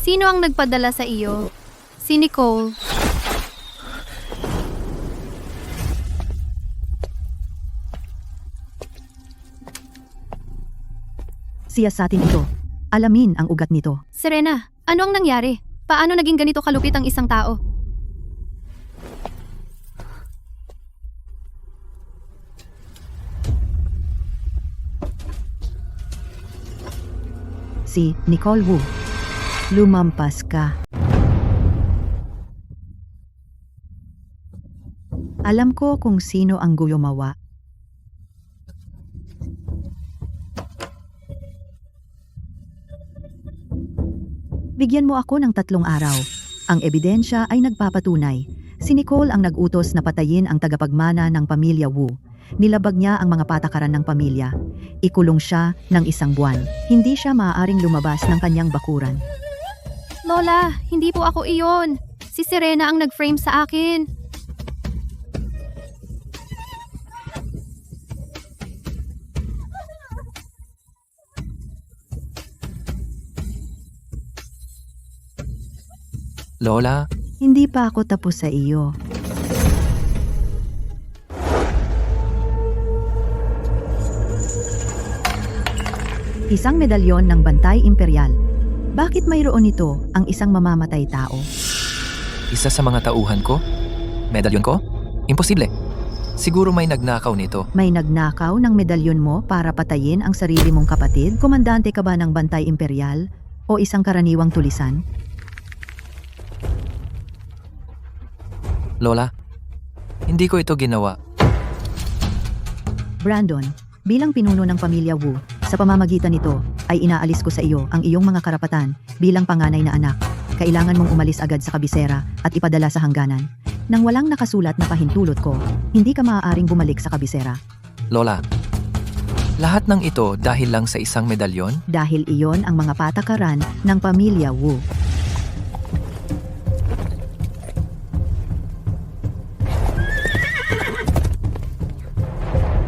Speaker 3: Sino ang nagpadala sa iyo? Si Nicole.
Speaker 4: Siyasatin ito. Alamin ang ugat nito.
Speaker 3: Serena, ano ang nangyari? Paano naging ganito kalupit ang isang tao?
Speaker 4: Si Nicole Wu. Lumampas ka. Alam ko kung sino ang gumawa. Bigyan mo ako ng 3 araw. Ang ebidensya ay nagpapatunay. Si Nicole ang nag-utos na patayin ang tagapagmana ng pamilya Wu. Nilabag niya ang mga patakaran ng pamilya. Ikulong siya ng 1 buwan. Hindi siya maaaring lumabas ng kanyang bakuran.
Speaker 3: Lola, hindi po ako iyon. Si Serena ang nag-frame sa akin.
Speaker 1: Lola,
Speaker 4: Hindi pa ako tapos sa iyo. Isang medalyon ng Bantay Imperial. Bakit mayroon ito ang isang mamamatay tao?
Speaker 1: isa sa mga tauhan ko? Medalyon ko? Imposible. Siguro may nagnakaw nito.
Speaker 4: May nagnakaw ng medalyon mo para patayin ang sarili mong kapatid? Komandante ka ba ng Bantay Imperial? O isang karaniwang tulisan?
Speaker 1: Lola, hindi ko ito ginawa.
Speaker 4: Brandon, bilang pinuno ng pamilya Wu, sa pamamagitan nito ay inaalis ko sa iyo ang iyong mga karapatan bilang panganay na anak. Kailangan mong umalis agad sa kabisera at ipadala sa hangganan. Nang walang nakasulat na pahintulot ko, hindi ka maaaring bumalik sa kabisera.
Speaker 1: Lola, lahat ng ito dahil lang sa isang medalyon?
Speaker 4: Dahil iyon ang mga patakaran ng pamilya Wu.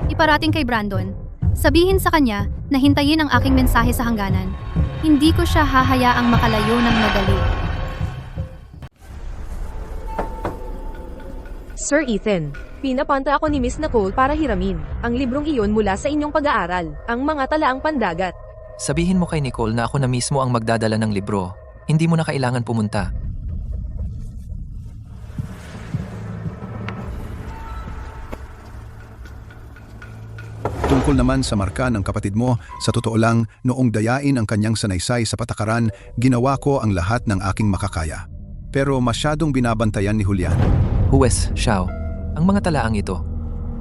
Speaker 3: Iparating kay Brandon. Sabihin sa kanya na hintayin ang aking mensahe sa hangganan. Hindi ko siya hahayaang makalayo ng madali.
Speaker 7: Sir Ethan, pinapanta ako ni Miss Nicole para hiramin ang librong iyon mula sa inyong pag-aaral, ang mga talaang pandagat.
Speaker 1: Sabihin mo kay Nicole na ako na mismo ang magdadala ng libro. Hindi mo na kailangan pumunta.
Speaker 2: Tungkol naman sa marka ng kapatid mo, sa totoo lang, noong dayain ang kanyang sanaysay sa patakaran, ginawa ko ang lahat ng aking makakaya. Pero masyadong binabantayan ni Julian.
Speaker 1: Huwes, Xiao, ang mga talaang ito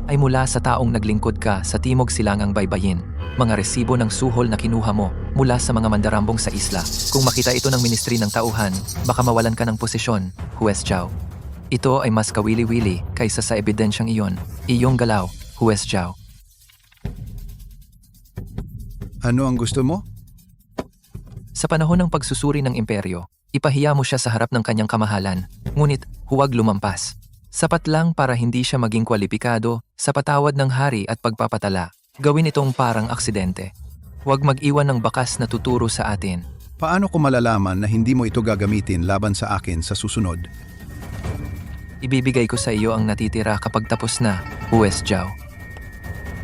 Speaker 1: ay mula sa taong naglingkod ka sa Timog Silangang Baybayin. Mga resibo ng suhol na kinuha mo mula sa mga mandarambong sa isla. Kung makita ito ng Ministry ng Tauhan, baka mawalan ka ng posisyon, Huwes Xiao. Ito ay mas kawili-wili kaysa sa ebidensyang iyon. Iyong galaw, Huwes Xiao.
Speaker 2: Ano ang gusto mo?
Speaker 1: Sa panahon ng pagsusuri ng imperyo, ipahiya mo siya sa harap ng kanyang kamahalan, ngunit huwag lumampas. Sapat lang para hindi siya maging kwalipikado sa patawad ng hari at pagpapatala. Gawin itong parang aksidente. Huwag mag-iwan ng bakas na tuturo sa atin.
Speaker 2: Paano ko malalaman na hindi mo ito gagamitin laban sa akin sa susunod?
Speaker 1: Ibibigay ko sa iyo ang natitira kapag tapos na, Huwes Xiao.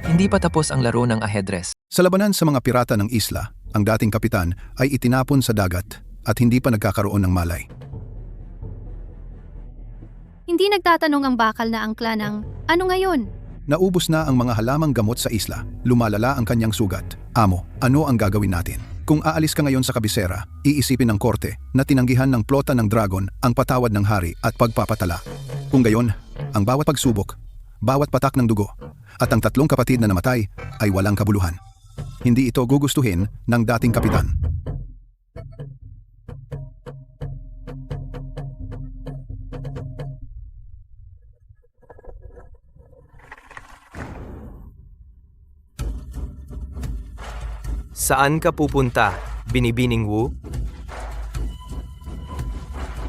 Speaker 1: Hindi pa tapos ang laro ng ahedres.
Speaker 2: Sa labanan sa mga pirata ng isla, ang dating kapitan ay itinapon sa dagat at hindi pa nagkakaroon ng malay.
Speaker 3: Hindi nagtatanong ang bakal na angkla ng, ano ngayon?
Speaker 2: Naubos na ang mga halamang gamot sa isla. Lumalala ang kanyang sugat. Amo, ano ang gagawin natin? Kung aalis ka ngayon sa kabisera, iisipin ng korte na tinanggihan ng plota ng dragon ang patawad ng hari at pagpapatala. Kung gayon, ang bawat pagsubok, bawat patak ng dugo, at ang 3 kapatid na namatay ay walang kabuluhan. Hindi ito gugustuhin ng dating kapitan.
Speaker 1: Saan ka pupunta, Binibining Wu?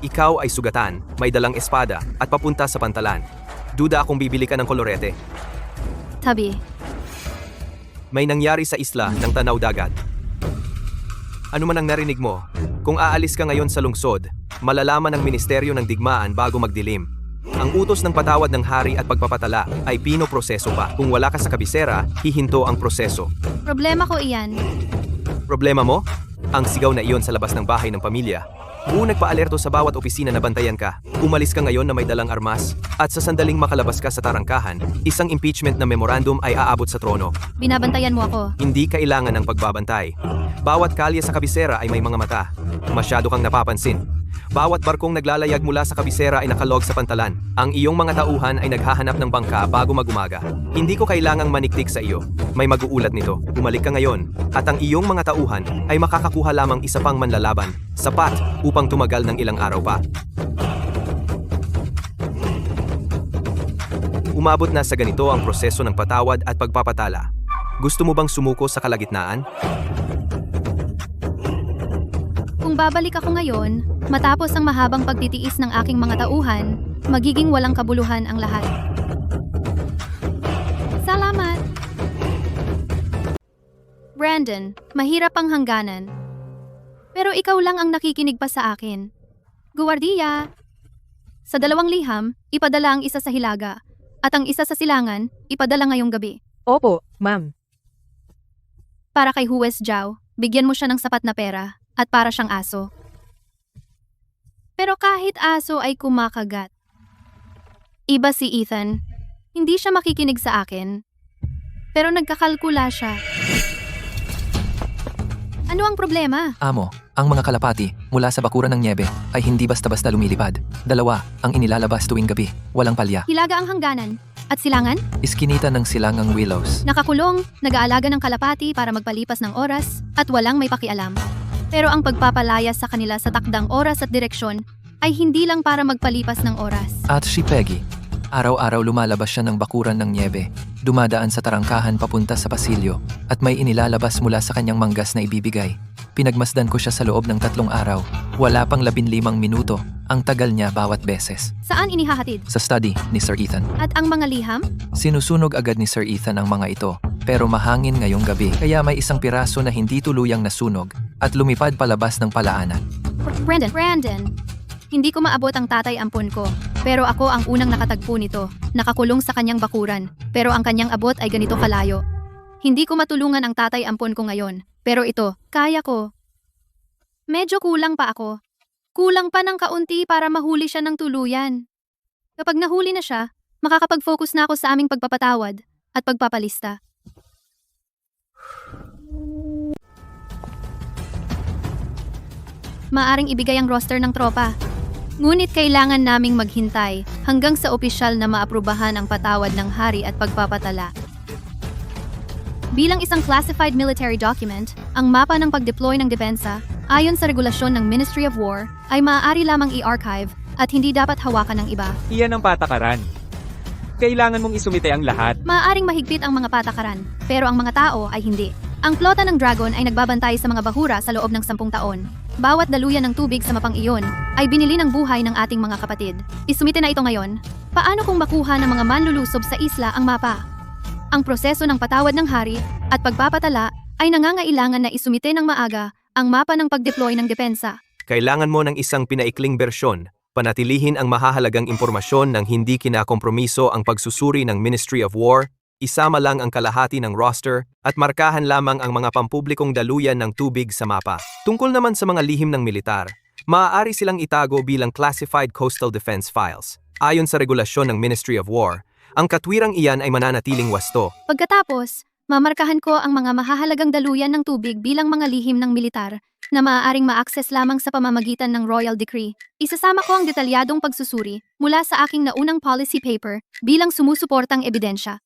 Speaker 1: Ikaw ay sugatan, may dalang espada, at papunta sa pantalan. Duda akong bibili ka ng kolorete.
Speaker 3: Tabi,
Speaker 1: May nangyari sa isla ng Tanaw Dagat. Ano man ang narinig mo, kung aalis ka ngayon sa lungsod, malalaman ng Ministeryo ng Digmaan bago magdilim. Ang utos ng patawad ng hari at pagpapatala ay pinoproseso pa. Kung wala ka sa kabisera, hihinto ang proseso.
Speaker 3: problema ko iyan.
Speaker 1: Problema mo? Ang sigaw na iyon sa labas ng bahay ng pamilya. Buong nagpa-alerto sa bawat opisina na bantayan ka. Umalis ka ngayon na may dalang armas, at sa sandaling makalabas ka sa tarangkahan, isang impeachment na memorandum ay aabot sa trono.
Speaker 3: Binabantayan mo ako.
Speaker 1: Hindi kailangan ng pagbabantay. Bawat kalye sa kabisera ay may mga mata. Masyado kang napapansin. Bawat barkong naglalayag mula sa kabisera ay nakalog sa pantalan. Ang iyong mga tauhan ay naghahanap ng bangka bago mag-umaga. Hindi ko kailangang maniktik sa iyo. May mag-uulat nito. Bumalik ka ngayon. At ang iyong mga tauhan ay makakakuha lamang isa pang manlalaban. Sapat upang tumagal ng ilang araw pa. Umabot na sa ganito ang proseso ng patawad at pagpapatala. Gusto mo bang sumuko sa kalagitnaan?
Speaker 3: Kung babalik ako ngayon, matapos ang mahabang pagtitiis ng aking mga tauhan, magiging walang kabuluhan ang lahat. Salamat! Brandon, mahirap ang hangganan. Pero ikaw lang ang nakikinig pa sa akin. Guwardiya! Sa 2 liham, ipadala ang isa sa Hilaga, at ang isa sa Silangan, ipadala ngayong gabi.
Speaker 7: Opo, ma'am.
Speaker 3: Para kay Huwes Xiao, bigyan mo siya ng sapat na pera, at para siyang aso. Pero kahit aso ay kumakagat. Iba si Ethan. Hindi siya makikinig sa akin. Pero nagkakalkula siya. Ano ang problema?
Speaker 1: Amo, ang mga kalapati mula sa bakuran ng niebe ay hindi basta-basta lumilipad. 2 ang inilalabas tuwing gabi, walang palya.
Speaker 3: Hilaga ang hangganan. At Silangan?
Speaker 1: Iskinita ng silangang willows.
Speaker 3: Nakakulong, nag-aalaga ng kalapati para magpalipas ng oras, at walang may pakialam. Pero ang pagpapalaya sa kanila sa takdang oras at direksyon ay hindi lang para magpalipas ng oras.
Speaker 1: At si Peggy. Araw-araw lumalabas siya ng bakuran ng niebe, dumadaan sa tarangkahan papunta sa pasilyo, at may inilalabas mula sa kanyang manggas na ibibigay. Pinagmasdan ko siya sa loob ng 3 araw. Wala pang 15 minuto. Ang tagal niya bawat beses.
Speaker 3: Saan inihahatid?
Speaker 1: Sa study ni Sir Ethan.
Speaker 3: At ang mga liham?
Speaker 1: Sinusunog agad ni Sir Ethan ang mga ito. pero mahangin ngayong gabi. Kaya may isang piraso na hindi tuluyang nasunog at lumipad palabas ng palaanan.
Speaker 3: Brandon! Hindi ko maabot ang tatay ampon ko. Pero ako ang unang nakatagpo nito. Nakakulong sa kanyang bakuran. Pero ang kanyang abot ay ganito kalayo. Hindi ko matulungan ang tatay ampon ko ngayon. Pero ito, kaya ko. Medyo kulang pa ako. Kulang pa ng kaunti para mahuli siya ng tuluyan. Kapag nahuli na siya, makakapag-focus na ako sa aming pagpapatawad at pagpapalista. Maaring ibigay ang roster ng tropa. Ngunit kailangan naming maghintay hanggang sa opisyal na maaprubahan ang patawad ng hari at pagpapatala. Bilang isang classified military document, ang mapa ng pag-deploy ng depensa, ayon sa regulasyon ng Ministry of War, ay maaari lamang i-archive at hindi dapat hawakan ng iba.
Speaker 6: Iyan ang patakaran. Kailangan mong isumite ang lahat.
Speaker 3: Maaaring mahigpit ang mga patakaran, pero ang mga tao ay hindi. Ang flota ng Dragon ay nagbabantay sa mga bahura sa loob ng 10 taon. Bawat daluyan ng tubig sa mapang iyon ay binili ng buhay ng ating mga kapatid. Isumite na ito ngayon. Paano kung makuha ng mga manlulusob sa isla ang mapa? Ang proseso ng patawad ng hari at pagpapatala ay nangangailangan na isumite ng maaga ang mapa ng pag-deploy ng depensa.
Speaker 1: Kailangan mo ng isang pinaikling bersyon. Panatilihin ang mahahalagang impormasyon ng hindi kinakompromiso ang pagsusuri ng Ministry of War, isama lang ang kalahati ng roster, at markahan lamang ang mga pampublikong daluyan ng tubig sa mapa. Tungkol naman sa mga lihim ng militar, maaari silang itago bilang classified coastal defense files. Ayon sa regulasyon ng Ministry of War, ang katwirang iyan ay mananatiling wasto.
Speaker 3: Pagkatapos, mamarkahan ko ang mga mahahalagang daluyan ng tubig bilang mga lihim ng militar na maaaring ma-access lamang sa pamamagitan ng Royal Decree. Isasama ko ang detalyadong pagsusuri mula sa aking naunang policy paper bilang sumusuportang ebidensya.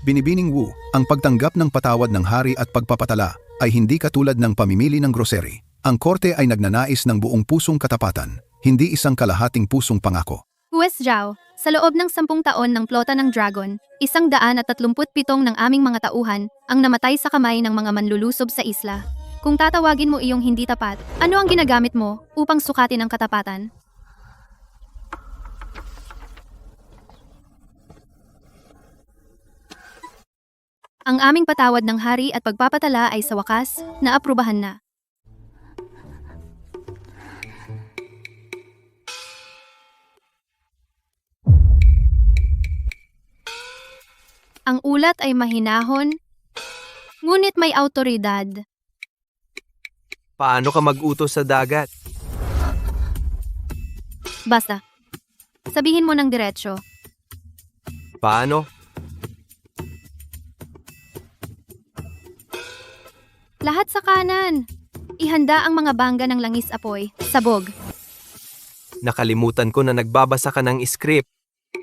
Speaker 2: Binibining Wu, ang pagtanggap ng patawad ng hari at pagpapatala ay hindi katulad ng pamimili ng grocery. Ang korte ay nagnanais ng buong pusong katapatan, hindi isang kalahating pusong pangako.
Speaker 3: Huwes Zhao, sa loob ng 10 taon ng flota ng Dragon, 137 ng aming mga tauhan ang namatay sa kamay ng mga manlulusob sa isla. Kung tatawagin mo iyong hindi tapat, ano ang ginagamit mo upang sukatin ang katapatan? Ang aming patawad ng hari at pagpapatala ay sa wakas naaprubahan na. Ang ulat ay mahinahon, ngunit may awtoridad.
Speaker 1: Paano ka mag-utos sa dagat?
Speaker 3: Basta, sabihin mo ng diretsyo.
Speaker 1: Paano?
Speaker 3: Lahat sa kanan. Ihanda ang mga bangga ng langis apoy, sabog.
Speaker 1: Nakalimutan ko na nagbabasa ka ng script.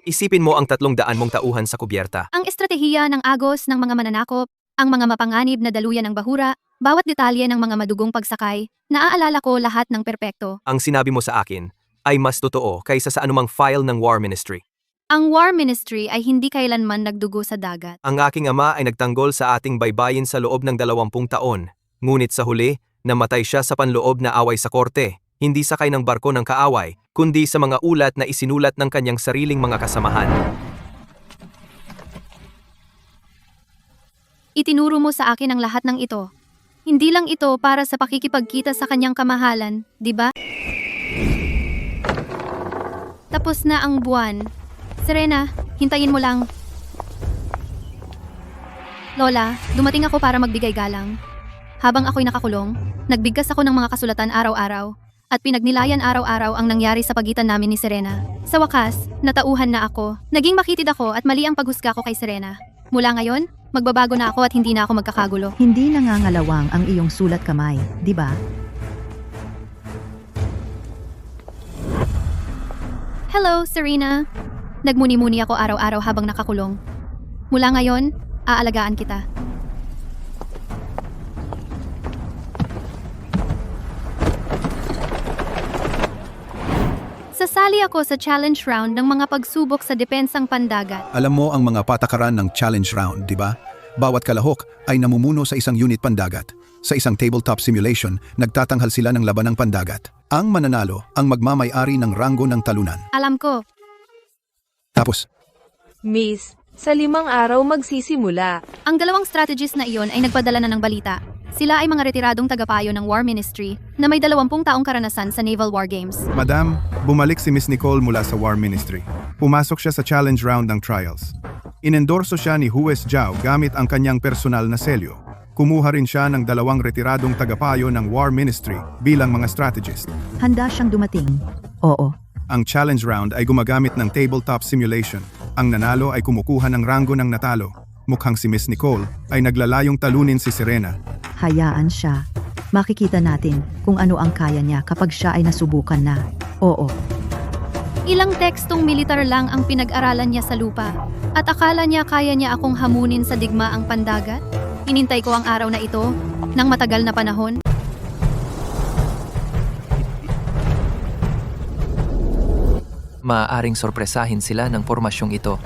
Speaker 1: Isipin mo ang 300 mong tauhan sa kubyerta.
Speaker 3: Ang estratehiya ng agos ng mga mananakop, ang mga mapanganib na daluyan ng bahura, bawat detalye ng mga madugong pagsakay, naaalala ko lahat ng perpekto.
Speaker 1: Ang sinabi mo sa akin ay mas totoo kaysa sa anumang file ng War Ministry.
Speaker 3: Ang War Ministry ay hindi kailanman nagdugo sa dagat.
Speaker 1: Ang aking ama ay nagtanggol sa ating baybayin sa loob ng 20 taon. Ngunit sa huli, namatay siya sa panloob na away sa korte, hindi sakay ng barko ng kaaway, kundi sa mga ulat na isinulat ng kanyang sariling mga kasamahan.
Speaker 3: Itinuro mo sa akin ang lahat ng ito. Hindi lang ito para sa pakikipagkita sa kanyang kamahalan, di ba? Tapos na ang buwan. Serena, hintayin mo lang. Lola, dumating ako para magbigay galang. Habang ako'y nakakulong, nagbigkas ako ng mga kasulatan araw-araw at pinagnilayan araw-araw ang nangyari sa pagitan namin ni Serena. Sa wakas, natauhan na ako. Naging makitid ako at mali ang paghusga ko kay Serena. Mula ngayon, magbabago na ako at hindi na ako magkakagulo.
Speaker 4: Hindi nangangalawang ang iyong sulat kamay, di ba?
Speaker 3: Hello, Serena. Nagmuni-muni ako araw-araw habang nakakulong. Mula ngayon, aalagaan kita. Sasali ako sa challenge round ng mga pagsubok sa depensang pandagat.
Speaker 2: Alam mo ang mga patakaran ng challenge round, di ba? Bawat kalahok ay namumuno sa isang unit pandagat. Sa isang tabletop simulation, nagtatanghal sila ng labanang pandagat. Ang mananalo ang magmamay-ari ng ranggo ng talunan.
Speaker 3: Alam ko,
Speaker 2: Tapos,
Speaker 7: Miss, sa 5 araw magsisimula.
Speaker 3: ang dalawang strategist na iyon ay nagpadala na ng balita. Sila ay mga retiradong tagapayo ng War Ministry na may 20 taong karanasan sa Naval War Games.
Speaker 8: Madam, bumalik si Miss Nicole mula sa War Ministry. Pumasok siya sa challenge round ng trials. Inendorso siya ni Hues Zhao gamit ang kanyang personal na selyo. Kumuha rin siya ng 2 retiradong tagapayo ng War Ministry bilang mga strategist.
Speaker 4: Handa siyang dumating. Oo.
Speaker 8: Ang challenge round ay gumagamit ng tabletop simulation. Ang nanalo ay kumukuha ng ranggo ng natalo. Mukhang si Miss Nicole ay naglalayong talunin si Serena.
Speaker 4: Hayaan siya. Makikita natin kung ano ang kaya niya kapag siya ay nasubukan na. Oo.
Speaker 3: Ilang tekstong militar lang ang pinag-aralan niya sa lupa. At akala niya kaya niya akong hamunin sa digmaang pandagat? Inintay ko ang araw na ito ng matagal na panahon.
Speaker 1: Maaaring sorpresahin sila ng formasyong ito.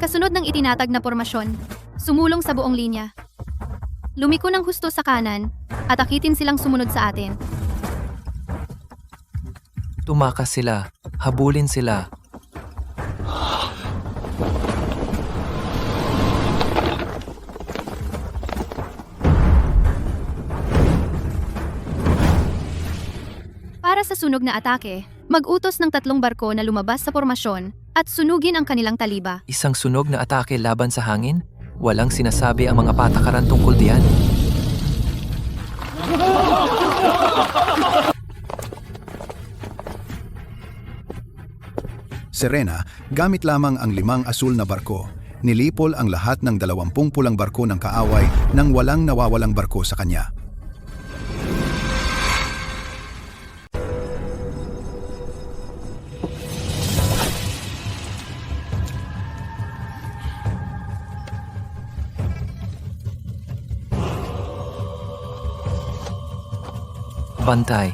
Speaker 3: Kasunod ng itinatag na pormasyon, sumulong sa buong linya. Lumiko ng husto sa kanan at akitin silang sumunod sa atin.
Speaker 1: Tumakas sila, habulin sila.
Speaker 3: Para sa sunog na atake, mag-utos ng 3 barko na lumabas sa pormasyon at sunugin ang kanilang taliba.
Speaker 1: Isang sunog na atake laban sa hangin? Walang sinasabi ang mga patakaran tungkol diyan.
Speaker 2: Serena, gamit lamang ang 5 asul na barko, nilipol ang lahat ng 20 pulang barko ng kaaway nang walang nawawalang barko sa kanya.
Speaker 1: Bantay.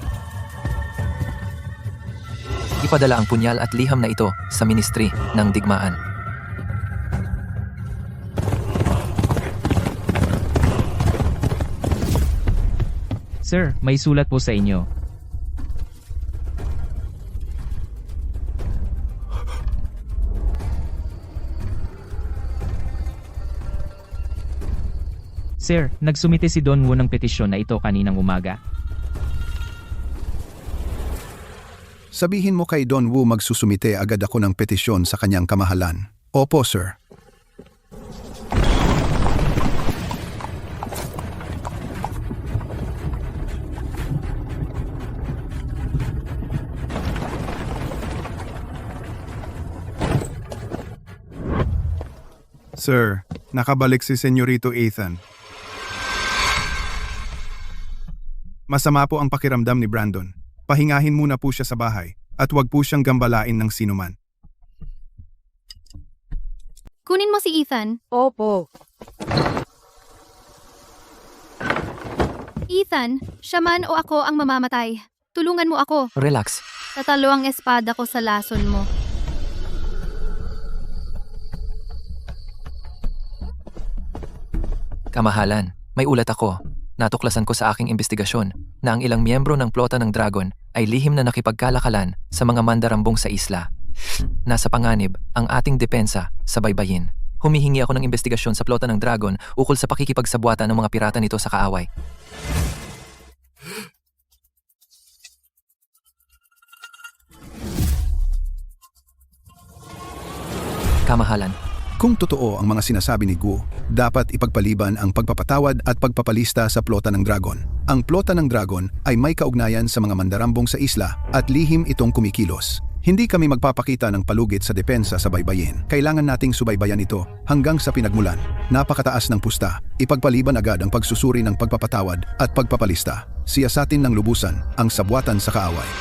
Speaker 1: Ipadala ang punyal at liham na ito sa ministry ng digmaan.
Speaker 5: Sir, may sulat po sa inyo. Sir, nagsumite si Don Wu ng petisyon na ito kaninang umaga.
Speaker 2: Sabihin mo kay Don Wu magsusumite agad ako ng petisyon sa kanyang kamahalan. Opo, sir.
Speaker 8: Sir, nakabalik si Senyorito Ethan. Masama po ang pakiramdam ni Brandon. Pahingahin muna po siya sa bahay at huwag po siyang gambalain ng sinuman.
Speaker 3: Kunin mo si Ethan.
Speaker 7: Opo.
Speaker 3: Ethan, siya man o ako ang mamamatay. Tulungan mo ako.
Speaker 1: Relax.
Speaker 3: Tatalo ang espada ko sa lason mo.
Speaker 1: Kamahalan, may ulat ako. Natuklasan ko sa aking investigasyon na ang ilang miyembro ng plota ng Dragon ay lihim na nakipagkalakalan sa mga mandarambong sa isla. Nasa panganib ang ating depensa sa baybayin. Humihingi ako ng investigasyon sa plota ng Dragon ukol sa pakikipagsabwatan ng mga pirata nito sa kaaway. Kamahalan,
Speaker 2: Kung totoo ang mga sinasabi ni Gu, dapat ipagpaliban ang pagpapatawad at pagpapalista sa plota ng Dragon. Ang plota ng Dragon ay may kaugnayan sa mga mandarambong sa isla at lihim itong kumikilos. Hindi kami magpapakita ng palugit sa depensa sa baybayin. Kailangan nating subaybayan ito hanggang sa pinagmulan. Napakataas ng pusta. Ipagpaliban agad ang pagsusuri ng pagpapatawad at pagpapalista. Siyasatin ng lubusan ang sabwatan sa kaaway.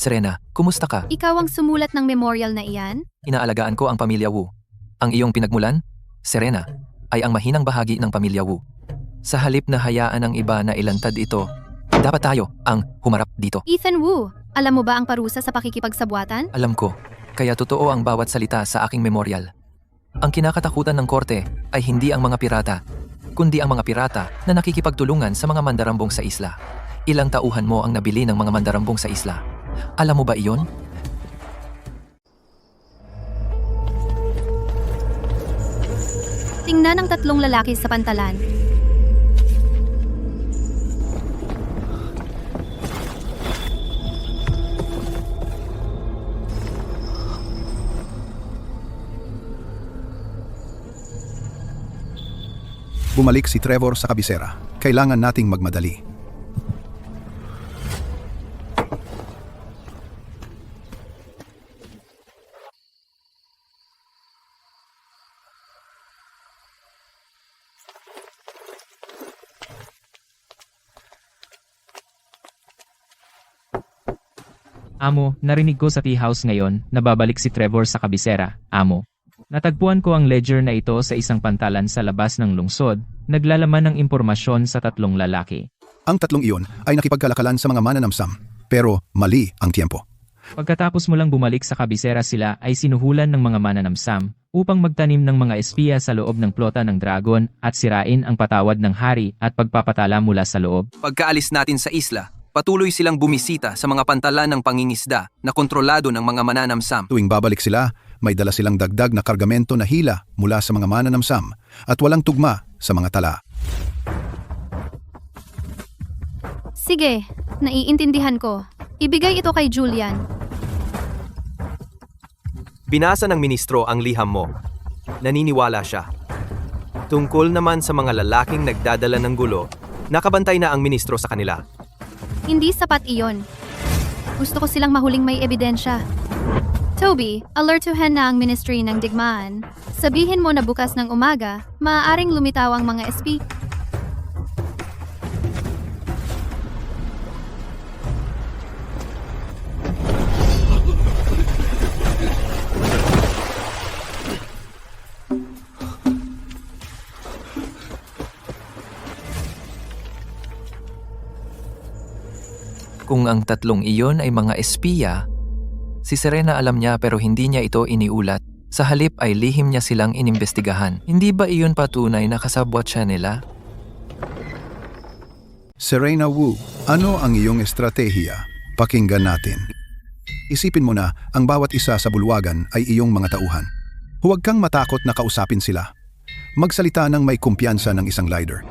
Speaker 1: Serena, kumusta ka?
Speaker 3: Ikaw ang sumulat ng memorial na iyan?
Speaker 1: Inaalagaan ko ang pamilya Wu. Ang iyong pinagmulan, Serena, ay ang mahinang bahagi ng pamilya Wu. Sa halip na hayaan ng iba na ilantad ito, dapat tayo ang humarap dito.
Speaker 3: Ethan Wu, Alam mo ba ang parusa sa pakikipagsabwatan?
Speaker 1: Alam ko, kaya totoo ang bawat salita sa aking memorial. Ang kinakatakutan ng korte ay hindi ang mga pirata, kundi ang mga pirata na nakikipagtulungan sa mga mandarambong sa isla. Ilang tauhan mo ang nabili ng mga mandarambong sa isla. Alam mo ba iyon?
Speaker 3: Tingnan ang tatlong lalaki sa pantalan.
Speaker 2: Bumalik si Trevor sa kabisera. Kailangan nating magmadali.
Speaker 5: Amo, narinig ko sa tea house ngayon na babalik si Trevor sa kabisera. Amo. Natagpuan ko ang ledger na ito sa isang pantalan sa labas ng lungsod, naglalaman ng impormasyon sa tatlong lalaki.
Speaker 2: Ang tatlong iyon ay nakipagkalakalan sa mga mananamsam, pero mali ang tiempo.
Speaker 5: Pagkatapos mo lang bumalik sa kabisera sila ay sinuhulan ng mga mananamsam upang magtanim ng mga espiya sa loob ng plota ng dragon at sirain ang patawad ng hari at pagpapatala mula sa loob.
Speaker 1: Pagkaalis natin sa isla, patuloy silang bumisita sa mga pantalan ng pangingisda na kontrolado ng mga mananamsam.
Speaker 2: Tuwing babalik sila, may dala silang dagdag na kargamento na hila mula sa mga mananamsam at walang tugma sa mga tala.
Speaker 3: Sige, naiintindihan ko. Ibigay ito kay Julian.
Speaker 9: Binasa ng ministro ang liham mo. Naniniwala siya. Tungkol naman sa mga lalaking nagdadala ng gulo, nakabantay na ang ministro sa kanila.
Speaker 3: Hindi sapat iyon. Gusto ko silang mahuling may ebidensya. Toby, alertuhan na ang Ministry ng Digmaan. Sabihin mo na bukas ng umaga, maaaring lumitaw ang mga SP.
Speaker 1: Kung ang tatlong iyon ay mga espiya, si Serena alam niya pero hindi niya ito iniulat. Sa halip ay lihim niya silang inimbestigahan. Hindi ba iyon patunay na kasabwat siya nila?
Speaker 2: Serena Wu, ano ang iyong estratehiya? Pakinggan natin. Isipin mo na ang bawat isa sa bulwagan ay iyong mga tauhan. Huwag kang matakot na kausapin sila. Magsalita ng may kumpiyansa ng isang leader.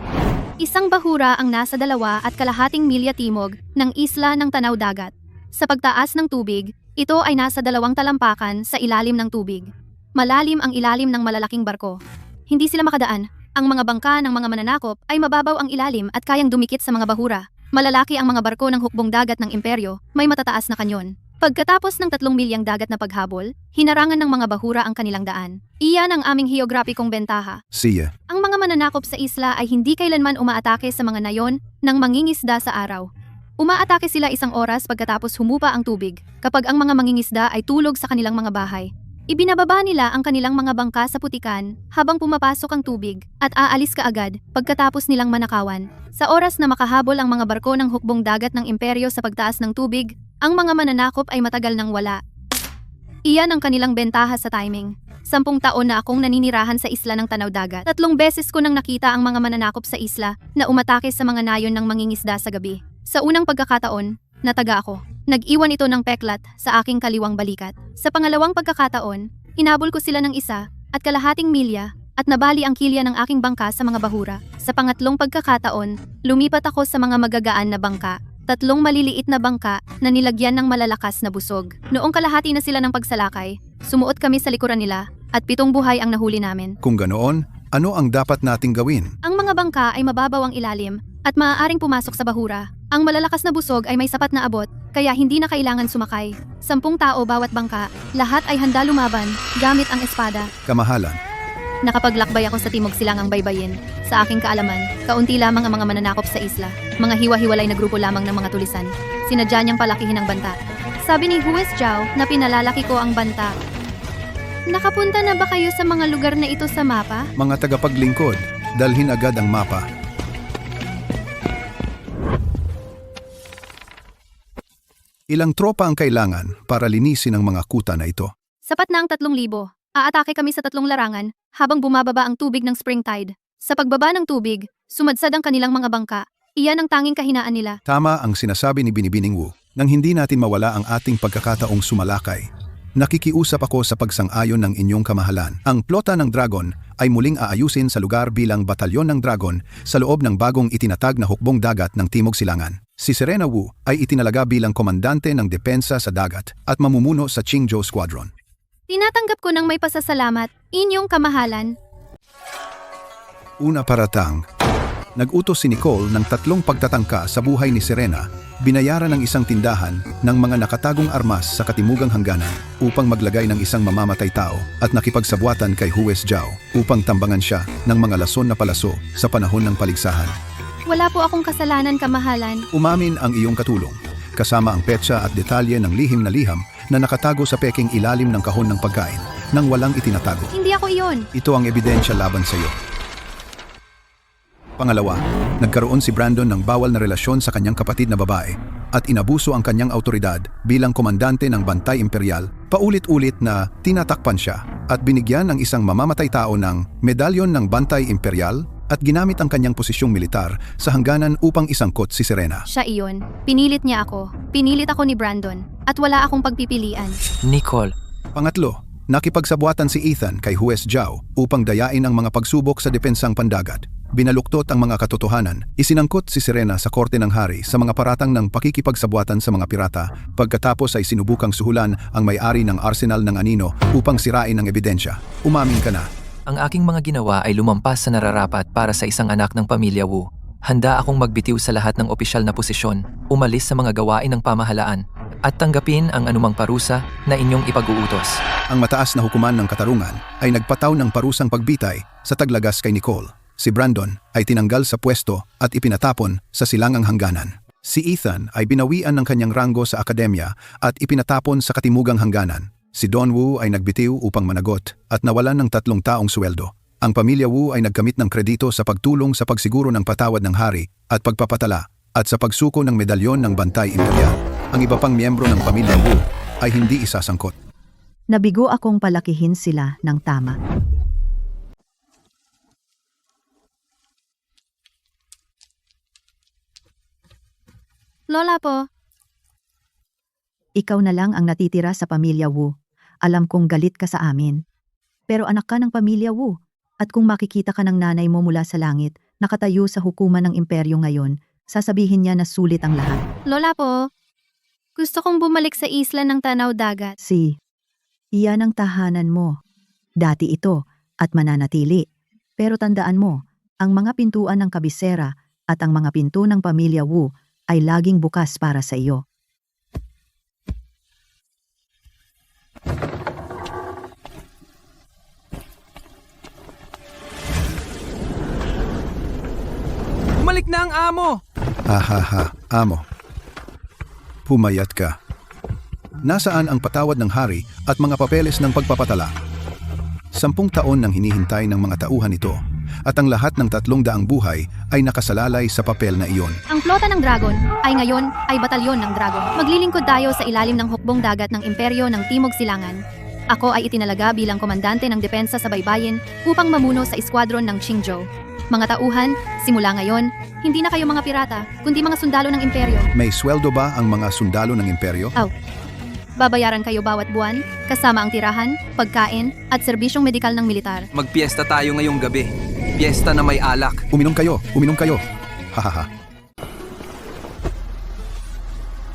Speaker 3: Isang bahura ang nasa 2.5 milya timog ng isla ng Tanaw Dagat. Sa pagtaas ng tubig, ito ay nasa 2 talampakan sa ilalim ng tubig. Malalim ang ilalim ng malalaking barko. Hindi sila makadaan. Ang mga bangka ng mga mananakop ay mababaw ang ilalim at kayang dumikit sa mga bahura. Malalaki ang mga barko ng hukbong dagat ng imperyo, may matataas na kanyon. Pagkatapos ng 3 milyang dagat na paghabol, hinarangan ng mga bahura ang kanilang daan. Iyan ang aming heograpikong bentaha.
Speaker 2: Siya,
Speaker 3: Ang mga mananakop sa isla ay hindi kailanman umaatake sa mga nayon ng mangingisda sa araw. Umaatake sila 1 oras pagkatapos humupa ang tubig, kapag ang mga mangingisda ay tulog sa kanilang mga bahay. Ibinababa nila ang kanilang mga bangka sa putikan habang pumapasok ang tubig at aalis kaagad pagkatapos nilang manakawan. Sa oras na makahabol ang mga barko ng hukbong dagat ng imperyo sa pagtaas ng tubig, ang mga mananakop ay matagal nang wala. Iyan ang kanilang bentaha sa timing. 10 taon na akong naninirahan sa isla ng Tanaw Dagat. 3 beses ko nang nakita ang mga mananakop sa isla na umatake sa mga nayon ng mangingisda sa gabi. Sa unang pagkakataon, nataga ako. Nag-iwan ito ng peklat sa aking kaliwang balikat. Sa pangalawang pagkakataon, hinabol ko sila ng 1.5 milya at nabali ang kilya ng aking bangka sa mga bahura. Sa pangatlong pagkakataon, lumipat ako sa mga magagaan na bangka. 3 maliliit na bangka na nilagyan ng malalakas na busog. Noong kalahati na sila ng pagsalakay, sumuot kami sa likuran nila at 7 buhay ang nahuli namin.
Speaker 2: kung ganoon, ano ang dapat nating gawin?
Speaker 3: Ang mga bangka ay mababaw ang ilalim at maaaring pumasok sa bahura. Ang malalakas na busog ay may sapat na abot, kaya hindi na kailangan sumakay. 10 tao bawat bangka, lahat ay handa lumaban gamit ang espada.
Speaker 2: Kamahalan.
Speaker 3: Nakapaglakbay ako sa Timog Silangang Baybayin. Sa aking kaalaman, kaunti lamang ang mga mananakop sa isla. Mga hiwa-hiwalay na grupo lamang ng mga tulisan. Sinadya niyang palakihin ang banta. Sabi ni Hues Zhao na pinalalaki ko ang banta. Nakapunta na ba kayo sa mga lugar na ito sa mapa?
Speaker 2: Mga tagapaglingkod, dalhin agad ang mapa. Ilang tropa ang kailangan para linisin ang mga kuta na ito?
Speaker 3: Sapat na ang 3,000. Aatake kami sa 3 larangan habang bumababa ang tubig ng spring tide. Sa pagbaba ng tubig, sumadsad ang kanilang mga bangka. Iyan ang tanging kahinaan nila.
Speaker 2: Tama ang sinasabi ni Binibining Wu, nang hindi natin mawala ang ating pagkakataong sumalakay. Nakikiusap ako sa pagsang-ayon ng inyong kamahalan. Ang plota ng Dragon ay muling aayusin sa lugar bilang batalyon ng Dragon sa loob ng bagong itinatag na hukbong dagat ng Timog Silangan. Si Serena Wu ay itinalaga bilang komandante ng depensa sa dagat at mamumuno sa Qingzhou Squadron.
Speaker 3: Tinatanggap ko ng may pasasalamat, inyong kamahalan.
Speaker 2: Una paratang, nag-utos si Nicole ng 3 pagtatangka sa buhay ni Serena, binayaran ng isang tindahan ng mga nakatagong armas sa katimugang hangganan upang maglagay ng isang mamamatay tao at nakipagsabwatan kay Hues Zhao upang tambangan siya ng mga lason na palaso sa panahon ng paligsahan.
Speaker 3: Wala po akong kasalanan, kamahalan.
Speaker 2: Umamin ang iyong katulong, kasama ang petsa at detalye ng lihim na liham na nakatago sa peking ilalim ng kahon ng pagkain nang walang itinatago.
Speaker 3: Hindi ako iyon.
Speaker 2: Ito ang ebidensya laban sa iyo. Pangalawa, nagkaroon si Brandon ng bawal na relasyon sa kanyang kapatid na babae at inabuso ang kanyang autoridad bilang komandante ng Bantay Imperial. Paulit-ulit na tinatakpan siya at binigyan ng isang mamamatay tao ng medalyon ng Bantay Imperial at ginamit ang kanyang posisyong militar sa hangganan upang isangkot si Serena.
Speaker 3: Siya iyon. Pinilit niya ako. Pinilit ako ni Brandon. At wala akong pagpipilian.
Speaker 1: Nicole,
Speaker 2: Pangatlo, nakipagsabwatan si Ethan kay Hues Zhao upang dayain ang mga pagsubok sa depensang pandagat. Binaluktot ang mga katotohanan, isinangkot si Serena sa korte ng hari sa mga paratang ng pakikipagsabwatan sa mga pirata pagkatapos ay sinubukang suhulan ang may-ari ng arsenal ng anino upang sirain ang ebidensya. Umamin ka na.
Speaker 1: ang aking mga ginawa ay lumampas sa nararapat para sa isang anak ng pamilya Wu. Handa akong magbitiw sa lahat ng opisyal na posisyon, umalis sa mga gawain ng pamahalaan, at tanggapin ang anumang parusa na inyong ipag-uutos.
Speaker 2: Ang mataas na hukuman ng katarungan ay nagpataw ng parusang pagbitay sa taglagas kay Nicole. Si Brandon ay tinanggal sa pwesto at ipinatapon sa silangang hangganan. Si Ethan ay binawian ng kanyang ranggo sa akademya at ipinatapon sa katimugang hangganan. Si Don Wu ay nagbitiw upang managot at nawalan ng 3 taong sweldo. Ang pamilya Wu ay nagkamit ng kredito sa pagtulong sa pagsiguro ng patawad ng hari at pagpapatala at sa pagsuko ng medalyon ng Bantay Imperial. Ang iba pang miyembro ng pamilya Wu ay hindi isasangkot.
Speaker 4: Nabigo akong palakihin sila ng tama.
Speaker 3: Lola po,
Speaker 4: Ikaw na lang ang natitira sa pamilya Wu. Alam kong galit ka sa amin. Pero anak ka ng pamilya Wu. At kung makikita ka ng nanay mo mula sa langit, nakatayo sa hukuman ng imperyo ngayon, sasabihin niya na sulit ang lahat.
Speaker 3: Lola po, gusto kong bumalik sa isla ng Tanaw Dagat.
Speaker 4: Iyan ang tahanan mo. Dati ito at mananatili. Pero tandaan mo, ang mga pintuan ng kabisera at ang mga pinto ng pamilya Wu ay laging bukas para sa iyo.
Speaker 1: Bumalik na ang amo!
Speaker 2: Hahaha, amo. Pumayat ka. Nasaan ang patawad ng hari at mga papeles ng pagpapatala? 10 taon nang hinihintay ng mga tauhan ito at ang lahat ng 300 buhay ay nakasalalay sa papel na iyon.
Speaker 3: Ang flota ng Dragon ay ngayon ay batalyon ng Dragon. Maglilingkod tayo sa ilalim ng hukbong dagat ng imperyo ng Timog Silangan. Ako ay itinalaga bilang komandante ng depensa sa baybayin upang mamuno sa eskwadron ng Qingzhou. Mga tauhan, simula ngayon, hindi na kayo mga pirata, kundi mga sundalo ng imperyo.
Speaker 2: May sweldo ba ang mga sundalo ng imperyo?
Speaker 3: Babayaran kayo bawat buwan, kasama ang tirahan, pagkain, at serbisyong medikal ng militar.
Speaker 1: Magpiesta tayo ngayong gabi. Piesta na may alak.
Speaker 2: Uminom kayo, uminom kayo. Hahaha.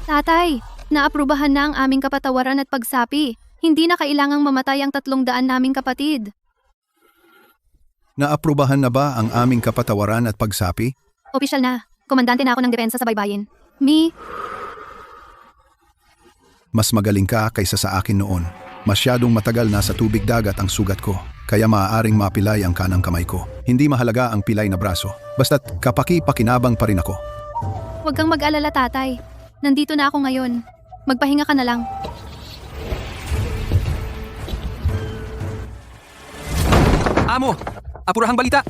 Speaker 3: Tatay, naaprubahan na ang aming kapatawaran at pagsapi. Hindi na kailangang mamatay ang 300 naming kapatid.
Speaker 2: Naaprubahan na ba ang aming kapatawaran at pagsapi?
Speaker 3: Opisyal na. Komandante na ako ng depensa sa baybayin.
Speaker 2: Mas magaling ka kaysa sa akin noon. Masyadong matagal na sa tubig dagat ang sugat ko, kaya maaaring mapilay ang kanang kamay ko. Hindi mahalaga ang pilay na braso, basta't kapaki-pakinabang pa rin ako.
Speaker 3: Huwag kang mag-alala, tatay. Nandito na ako ngayon. Magpahinga ka na lang.
Speaker 1: Amo! Apurahang balita!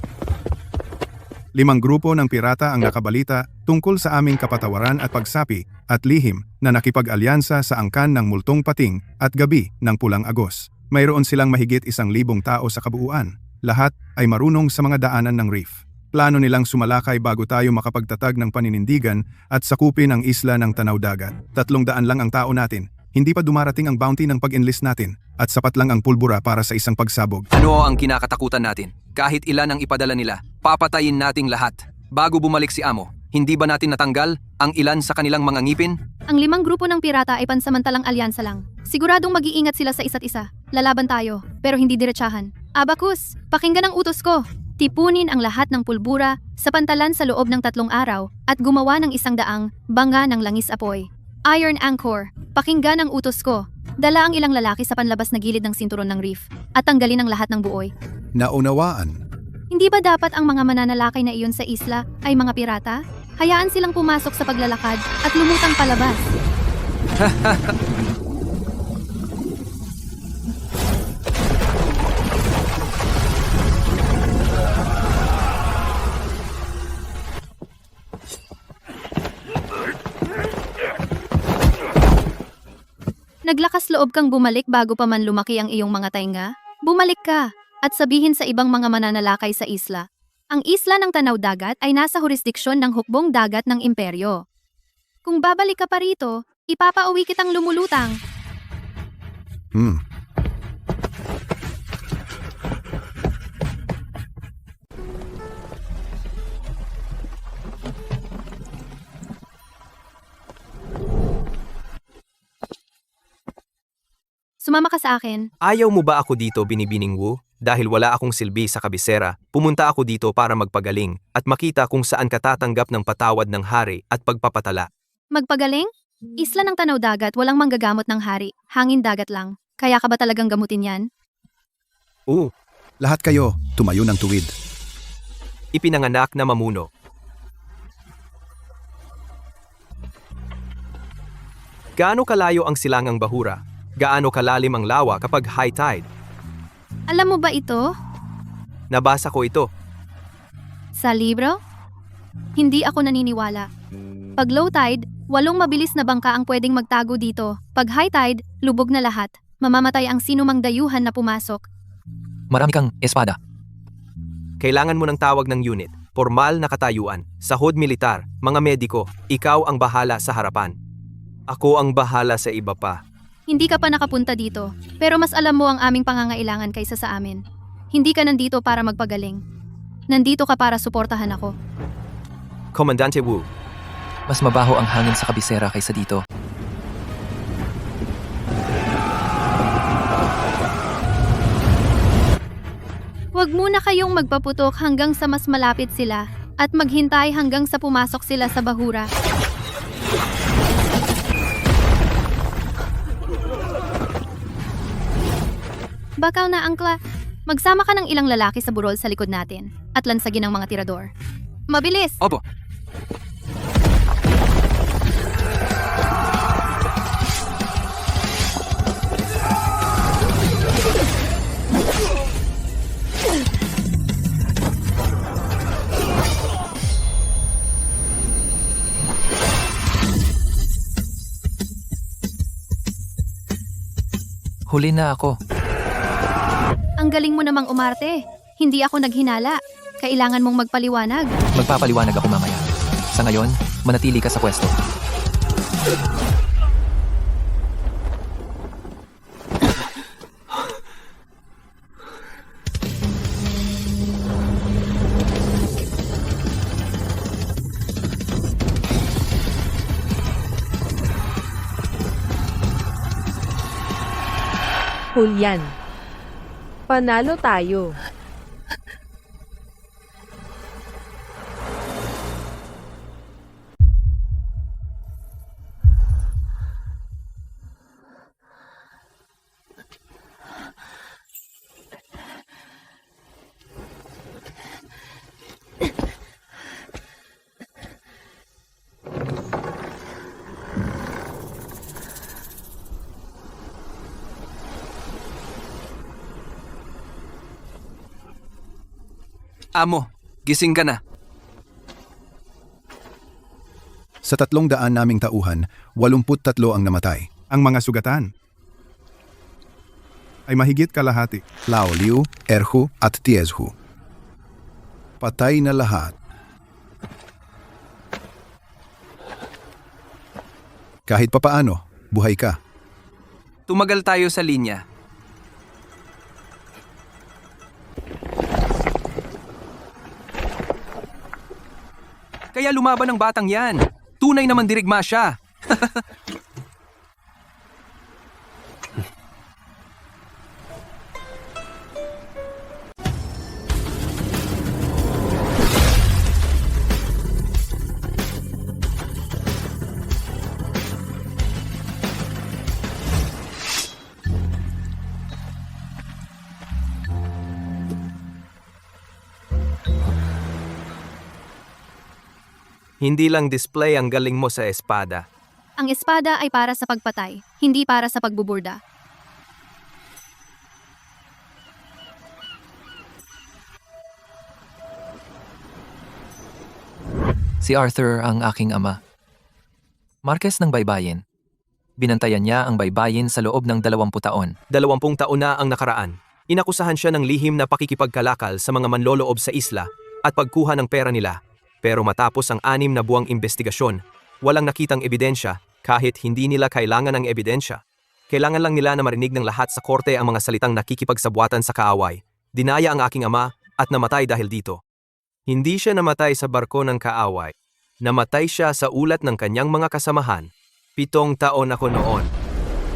Speaker 8: 5 grupo ng pirata ang nakabalita tungkol sa aming kapatawaran at pagsapi at lihim na nakipag-alyansa sa angkan ng multong pating at gabi ng pulang agos. Mayroon silang mahigit 1,000 tao sa kabuuan. Lahat ay marunong sa mga daanan ng reef. Plano nilang sumalakay bago tayo makapagtatag ng paninindigan at sakupin ang isla ng Tanaw Dagat. 300 lang ang tao natin. Hindi pa dumarating ang bounty ng pag-enlist natin at sapat lang ang pulbura para sa isang pagsabog.
Speaker 1: Ano ang kinakatakutan natin? Kahit ilan ang ipadala nila, papatayin nating lahat. Bago bumalik si Amo, hindi ba natin natanggal ang ilan sa kanilang mga ngipin?
Speaker 3: Ang 5 grupo ng pirata ay pansamantalang alyansa lang. Siguradong mag-iingat sila sa isa't isa. Lalaban tayo, pero hindi diretsahan. Abacus, pakinggan ang utos ko. Tipunin ang lahat ng pulbura sa pantalan sa loob ng 3 araw at gumawa ng 100 banga ng langis apoy. Iron Anchor, pakinggan ang utos ko. Dala ang ilang lalaki sa panlabas na gilid ng sinturon ng reef at tanggalin ang lahat ng buoy.
Speaker 2: Naunawaan.
Speaker 3: Hindi ba dapat ang mga mananalakay na iyon sa isla ay mga pirata? Hayaan silang pumasok sa paglalakad at lumutang palabas. Naglakas loob kang bumalik bago pa man lumaki ang iyong mga tainga? Bumalik ka at sabihin sa ibang mga mananalakay sa isla. Ang isla ng Tanaw Dagat ay nasa jurisdiksyon ng hukbong dagat ng imperyo. Kung babalik ka pa rito, ipapauwi kitang lumulutang. Sumama ka sa akin.
Speaker 9: Ayaw mo ba ako dito, Binibining Wu? Dahil wala akong silbi sa kabisera, pumunta ako dito para magpagaling at makita kung saan ka tatanggap ng patawad ng hari at pagpapatala.
Speaker 3: Magpagaling? Isla ng Tanaw Dagat, walang manggagamot ng hari. Hangin dagat lang. Kaya ka ba talagang gamutin yan?
Speaker 2: Lahat kayo, tumayo ng tuwid.
Speaker 9: Ipinanganak na mamuno. Gaano kalayo ang silangang bahura? Gaano kalalim ang lawa kapag high tide?
Speaker 3: Alam mo ba ito?
Speaker 9: Nabasa ko ito.
Speaker 3: Sa libro? Hindi ako naniniwala. Pag low tide, 8 mabilis na bangka ang pwedeng magtago dito. Pag high tide, lubog na lahat. Mamamatay ang sinumang dayuhan na pumasok.
Speaker 1: Marami kang espada.
Speaker 9: Kailangan mo ng tawag ng unit, formal na katayuan, sahod militar, mga mediko, ikaw ang bahala sa harapan. Ako ang bahala sa iba pa.
Speaker 3: Hindi ka pa nakapunta dito, pero mas alam mo ang aming pangangailangan kaysa sa amin. Hindi ka nandito para magpagaling. Nandito ka para suportahan ako.
Speaker 9: Komandante Wu,
Speaker 1: Mas mabaho ang hangin sa kabisera kaysa dito.
Speaker 3: Huwag muna kayong magpaputok hanggang sa mas malapit sila at maghintay hanggang sa pumasok sila sa bahura. Bakaw na, angkla. Magsama ka ng ilang lalaki sa burol sa likod natin at lansagin ang mga tirador. Mabilis!
Speaker 1: Opo. Huli na ako.
Speaker 3: Ang galing mo namang umarte. Hindi ako naghinala. Kailangan mong magpaliwanag.
Speaker 1: Magpapaliwanag ako mamaya. Sa ngayon, manatili ka sa pwesto.
Speaker 7: Hulyan. Panalo tayo.
Speaker 1: Amo, gising ka na.
Speaker 2: Sa 300 naming tauhan, 83 ang namatay.
Speaker 8: Ang mga sugatan ay mahigit kalahati.
Speaker 2: Lao Liu, Erhu at Tiezhu. Patay na lahat. Kahit papaano, buhay ka.
Speaker 1: Tumagal tayo sa linya. Kaya lumaban ang batang yan. Tunay naman dirigma siya.
Speaker 9: Hindi lang display ang galing mo sa espada.
Speaker 3: Ang espada ay para sa pagpatay, hindi para sa pagbuburda.
Speaker 1: Si Arthur ang aking ama. Marquez ng Baybayin. Binantayan niya ang baybayin sa loob ng 20 taon.
Speaker 9: 20 taon na ang nakaraan. Inakusahan siya ng lihim na pakikipagkalakal sa mga manloloob sa isla at pagkuha ng pera nila. Pero matapos ang 6 na buwang investigasyon, walang nakitang ebidensya kahit hindi nila kailangan ng ebidensya. Kailangan lang nila na marinig ng lahat sa korte ang mga salitang nakikipagsabwatan sa kaaway. Dinaya ang aking ama at namatay dahil dito. Hindi siya namatay sa barko ng kaaway. Namatay siya sa ulat ng kanyang mga kasamahan. 7 taon ako noon.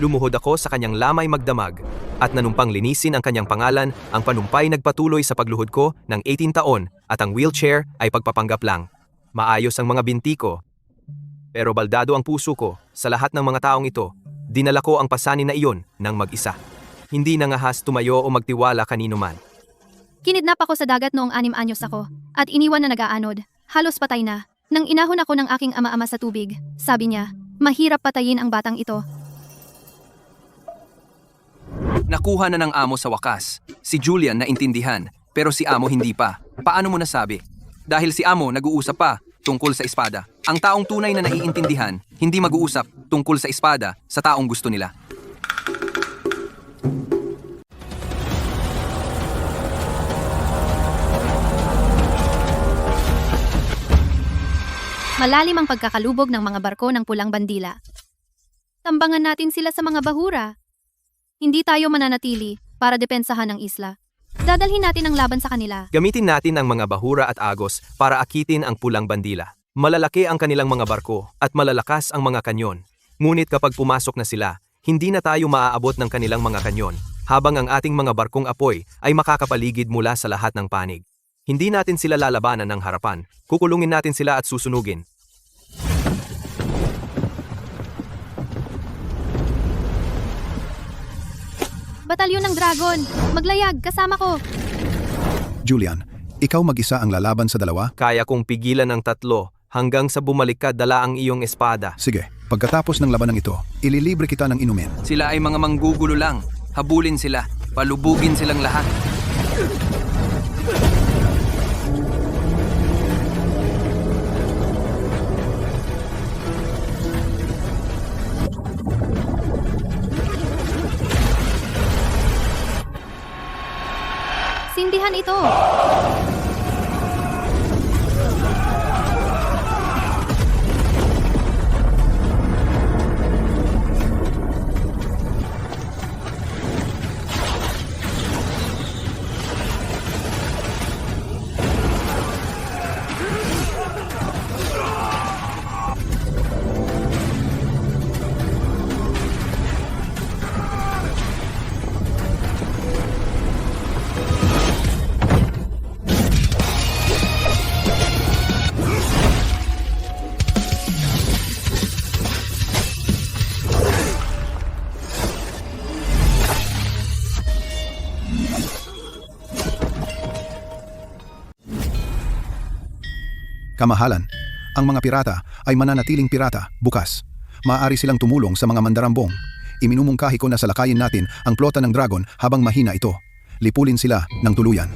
Speaker 9: Lumuhod ako sa kanyang lamay magdamag at nanumpang linisin ang kanyang pangalan. Ang panumpay nagpatuloy sa pagluhod ko ng 18 taon at ang wheelchair ay pagpapanggap lang. Maayos ang mga binti ko. Pero baldado ang puso ko sa lahat ng mga taong ito. Dinala ko ang pasanin na iyon ng mag-isa. Hindi nangahas tumayo o magtiwala kanino man.
Speaker 3: Kinidnap ako sa dagat noong 6 anyos ako at iniwan na nag-aanod. Halos patay na. Nang inahon ako ng aking ama-ama sa tubig, sabi niya, mahirap patayin ang batang ito.
Speaker 1: Nakuha na ng amo sa wakas. Si Julian naintindihan, pero si amo hindi pa. Paano mo nasabi? Dahil si amo nag-uusap pa tungkol sa espada. Ang taong tunay na naiintindihan, hindi mag-uusap tungkol sa espada sa taong gusto nila.
Speaker 3: Malalim ang pagkakalubog ng mga barko ng pulang bandila. Tambangan natin sila sa mga bahura. Hindi tayo mananatili para depensahan ang isla. Dadalhin natin ang laban sa kanila.
Speaker 9: Gamitin natin ang mga bahura at agos para akitin ang pulang bandila. Malalaki ang kanilang mga barko at malalakas ang mga kanyon. Ngunit kapag pumasok na sila, hindi na tayo maaabot ng kanilang mga kanyon, habang ang ating mga barkong apoy ay makakapaligid mula sa lahat ng panig. Hindi natin sila lalabanan ng harapan, kukulungin natin sila at susunugin.
Speaker 3: Batalyon ng Dragon! Maglayag! Kasama ko!
Speaker 2: Julian, ikaw mag-isa ang lalaban sa 2?
Speaker 9: Kaya kong pigilan ang 3 hanggang sa bumalik ka dala ang iyong espada.
Speaker 2: Sige, pagkatapos ng labanang ito, ililibre kita ng inumin.
Speaker 1: Sila ay mga manggugulo lang. Habulin sila. Palubugin silang lahat.
Speaker 3: Sindihan ito!
Speaker 2: Kamahalan, ang mga pirata ay mananatiling pirata bukas. Maaari silang tumulong sa mga mandarambong. Iminumungkahi ko na salakayin natin ang plota ng Dragon habang mahina ito. Lipulin sila ng tuluyan.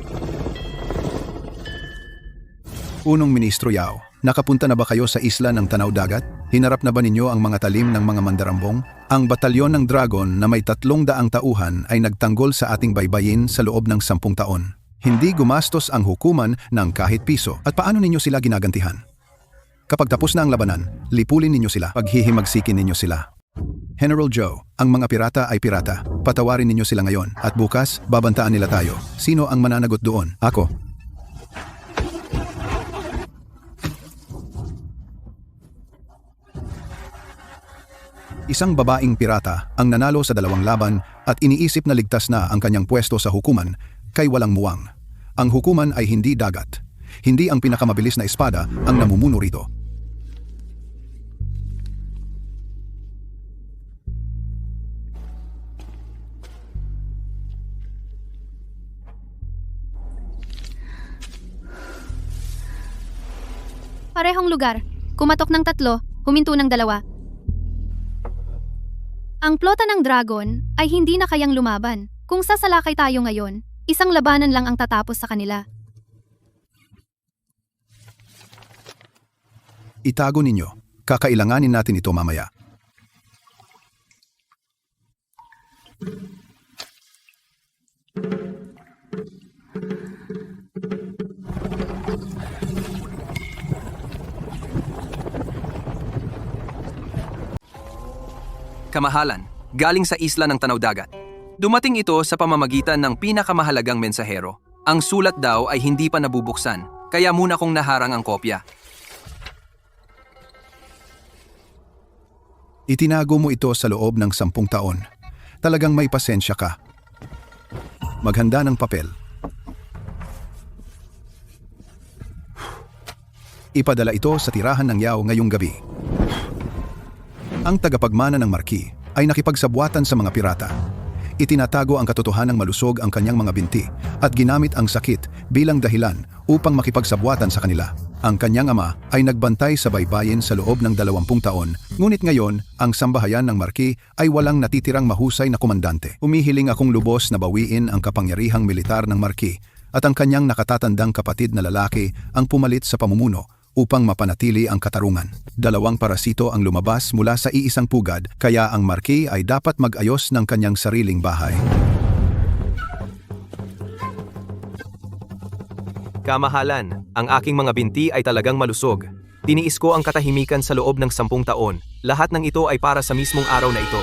Speaker 2: Unong Ministro Yao, Nakapunta na ba kayo sa isla ng Tanaw Dagat? Hinarap na ba ninyo ang mga talim ng mga mandarambong? Ang batalyon ng Dragon na may 300 tauhan ay nagtanggol sa ating baybayin sa loob ng 10 taon. Hindi gumastos ang hukuman ng kahit piso. At paano ninyo sila ginagantihan? Kapag tapos na ang labanan, lipulin ninyo sila, paghihimagsikin ninyo sila. General Joe, ang mga pirata ay pirata. Patawarin ninyo sila ngayon at bukas babantaan nila tayo. Sino ang mananagot doon? Ako. Isang babaeng pirata ang nanalo sa 2 laban at iniisip na ligtas na ang kanyang pwesto sa hukuman kay walang muwang. Ang hukuman ay hindi dagat. Hindi ang pinakamabilis na espada ang namumuno rito.
Speaker 3: Parehong lugar. Kumatok ng 3, huminto ng 2. Ang plota ng Dragon ay hindi na kayang lumaban. Kung sasalakay tayo ngayon, isang labanan lang ang tatapos sa kanila.
Speaker 2: Itago ninyo. Kakailanganin natin ito mamaya.
Speaker 1: Kamahalan, galing sa isla ng Tanaw Dagat. Dumating ito sa pamamagitan ng pinakamahalagang mensahero. Ang sulat daw ay hindi pa nabubuksan, kaya muna kong naharang ang kopya.
Speaker 2: Itinago mo ito sa loob ng 10 taon. Talagang may pasensya ka. Maghanda ng papel. Ipadala ito sa tirahan ng Yao ngayong gabi. Ang tagapagmana ng marki ay nakipagsabwatan sa mga pirata. Itinatago ang katotohanang malusog ang kanyang mga binti at ginamit ang sakit bilang dahilan upang makipagsabwatan sa kanila. Ang kanyang ama ay nagbantay sa baybayin sa loob ng 20 taon, ngunit ngayon ang sambahayan ng marki ay walang natitirang mahusay na komandante. Umihiling akong lubos na bawiin ang kapangyarihang militar ng marki at ang kanyang nakatatandang kapatid na lalaki ang pumalit sa pamumuno upang mapanatili ang katarungan. 2 parasito ang lumabas mula sa iisang pugad, kaya ang marki ay dapat mag-ayos ng kanyang sariling bahay.
Speaker 9: Kamahalan, ang aking mga binti ay talagang malusog. Tiniis ko ang katahimikan sa loob ng 10 taon. Lahat ng ito ay para sa mismong araw na ito.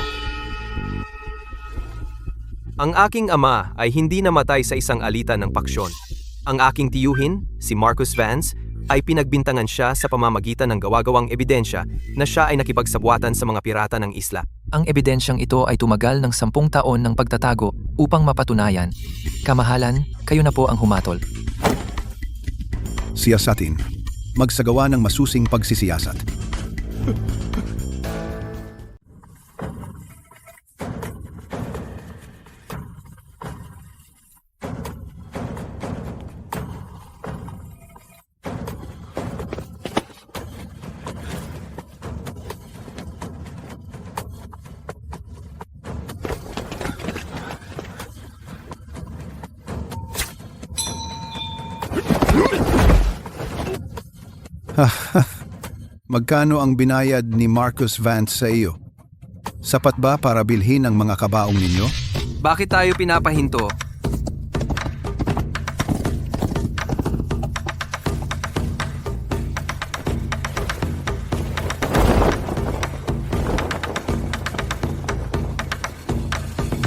Speaker 9: Ang aking ama ay hindi namatay sa isang alitan ng paksyon. Ang aking tiyuhin, si Marcus Vance, ay pinagbintangan siya sa pamamagitan ng gawa-gawang ebidensya na siya ay nakipagsabwatan sa mga pirata ng isla.
Speaker 1: Ang ebidensyang ito ay tumagal ng 10 taon ng pagtatago upang mapatunayan. Kamahalan, kayo na po ang humatol.
Speaker 2: Siyasatin. Magsagawa ng masusing pagsisiyasat. Magkano ang binayad ni Marcus Vance sa iyo? Sapat ba para bilhin ang mga kabaong ninyo?
Speaker 1: Bakit tayo pinapahinto?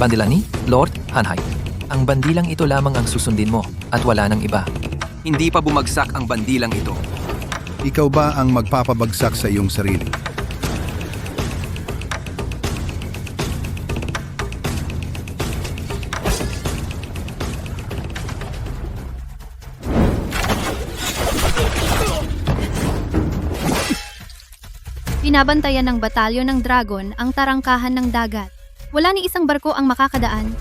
Speaker 1: Bandilani, Lord Hanhay. Ang bandilang ito lamang ang susundin mo at wala nang iba. Hindi pa bumagsak ang bandilang ito.
Speaker 2: Ikaw ba ang magpapabagsak sa iyong sarili?
Speaker 3: Binabantayan ng batalyon ng Dragon ang tarangkahan ng dagat. Wala ni isang barko ang makakadaan.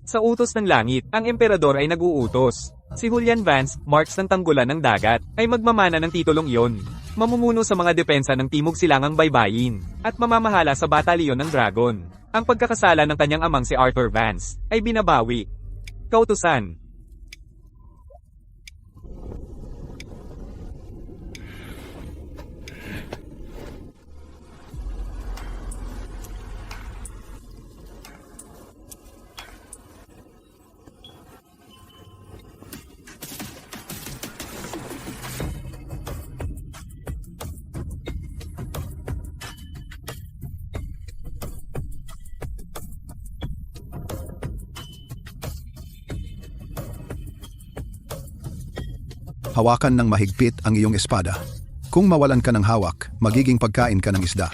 Speaker 6: Sa utos ng langit, ang emperador ay nag-uutos. Si Julian Vance, Marks ng tanggulan ng dagat, ay magmamana ng titulong iyon. Mamumuno sa mga depensa ng Timog Silangang Baybayin, at mamamahala sa batalyon ng Dragon. Ang pagkakasala ng kanyang amang si Arthur Vance ay binabawi. Kautusan.
Speaker 2: Hawakan ng mahigpit ang iyong espada. Kung mawalan ka ng hawak, magiging pagkain ka ng isda.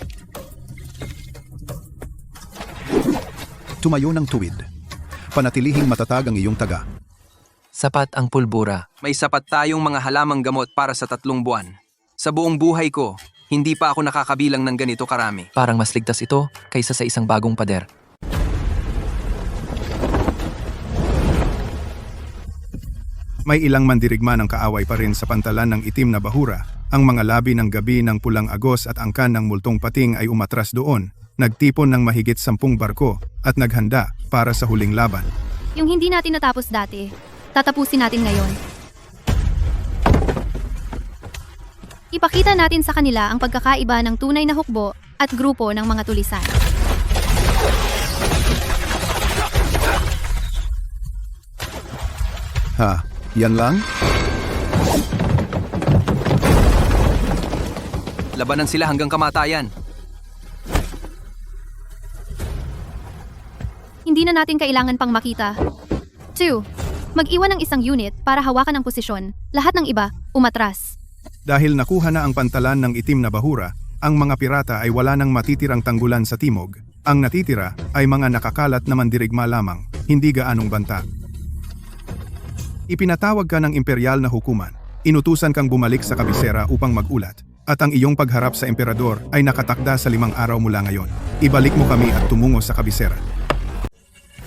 Speaker 2: Tumayo ng tuwid. Panatilihing matatag ang iyong taga.
Speaker 1: Sapat ang pulbura. May sapat tayong mga halamang gamot para sa 3 buwan. Sa buong buhay ko, hindi pa ako nakakabilang ng ganito karami. Parang mas ligtas ito kaysa sa isang bagong pader.
Speaker 8: May ilang mandirigma ng kaaway pa rin sa pantalan ng itim na bahura. Ang mga labi ng gabi ng pulang agos at angkan ng multong pating ay umatras doon. Nagtipon ng mahigit 10 barko at naghanda para sa huling laban.
Speaker 3: Yung hindi natin natapos dati, tatapusin natin ngayon. Ipakita natin sa kanila ang pagkakaiba ng tunay na hukbo at grupo ng mga tulisan.
Speaker 2: Ha, yan lang?
Speaker 1: Labanan sila hanggang kamatayan.
Speaker 3: Hindi na natin kailangan pang makita. 2. Mag-iwan ng isang unit para hawakan ang posisyon. Lahat ng iba, umatras.
Speaker 8: Dahil nakuha na ang pantalan ng itim na bahura, ang mga pirata ay wala nang matitirang tanggulan sa timog. Ang natitira ay mga nakakalat na mandirigma lamang, hindi gaanong banta. Ipinatawag ka ng imperial na hukuman. Inutusan kang bumalik sa kabisera upang magulat. At ang iyong pagharap sa emperador ay nakatakda sa 5 araw mula ngayon. Ibalik mo kami at tumungo sa kabisera.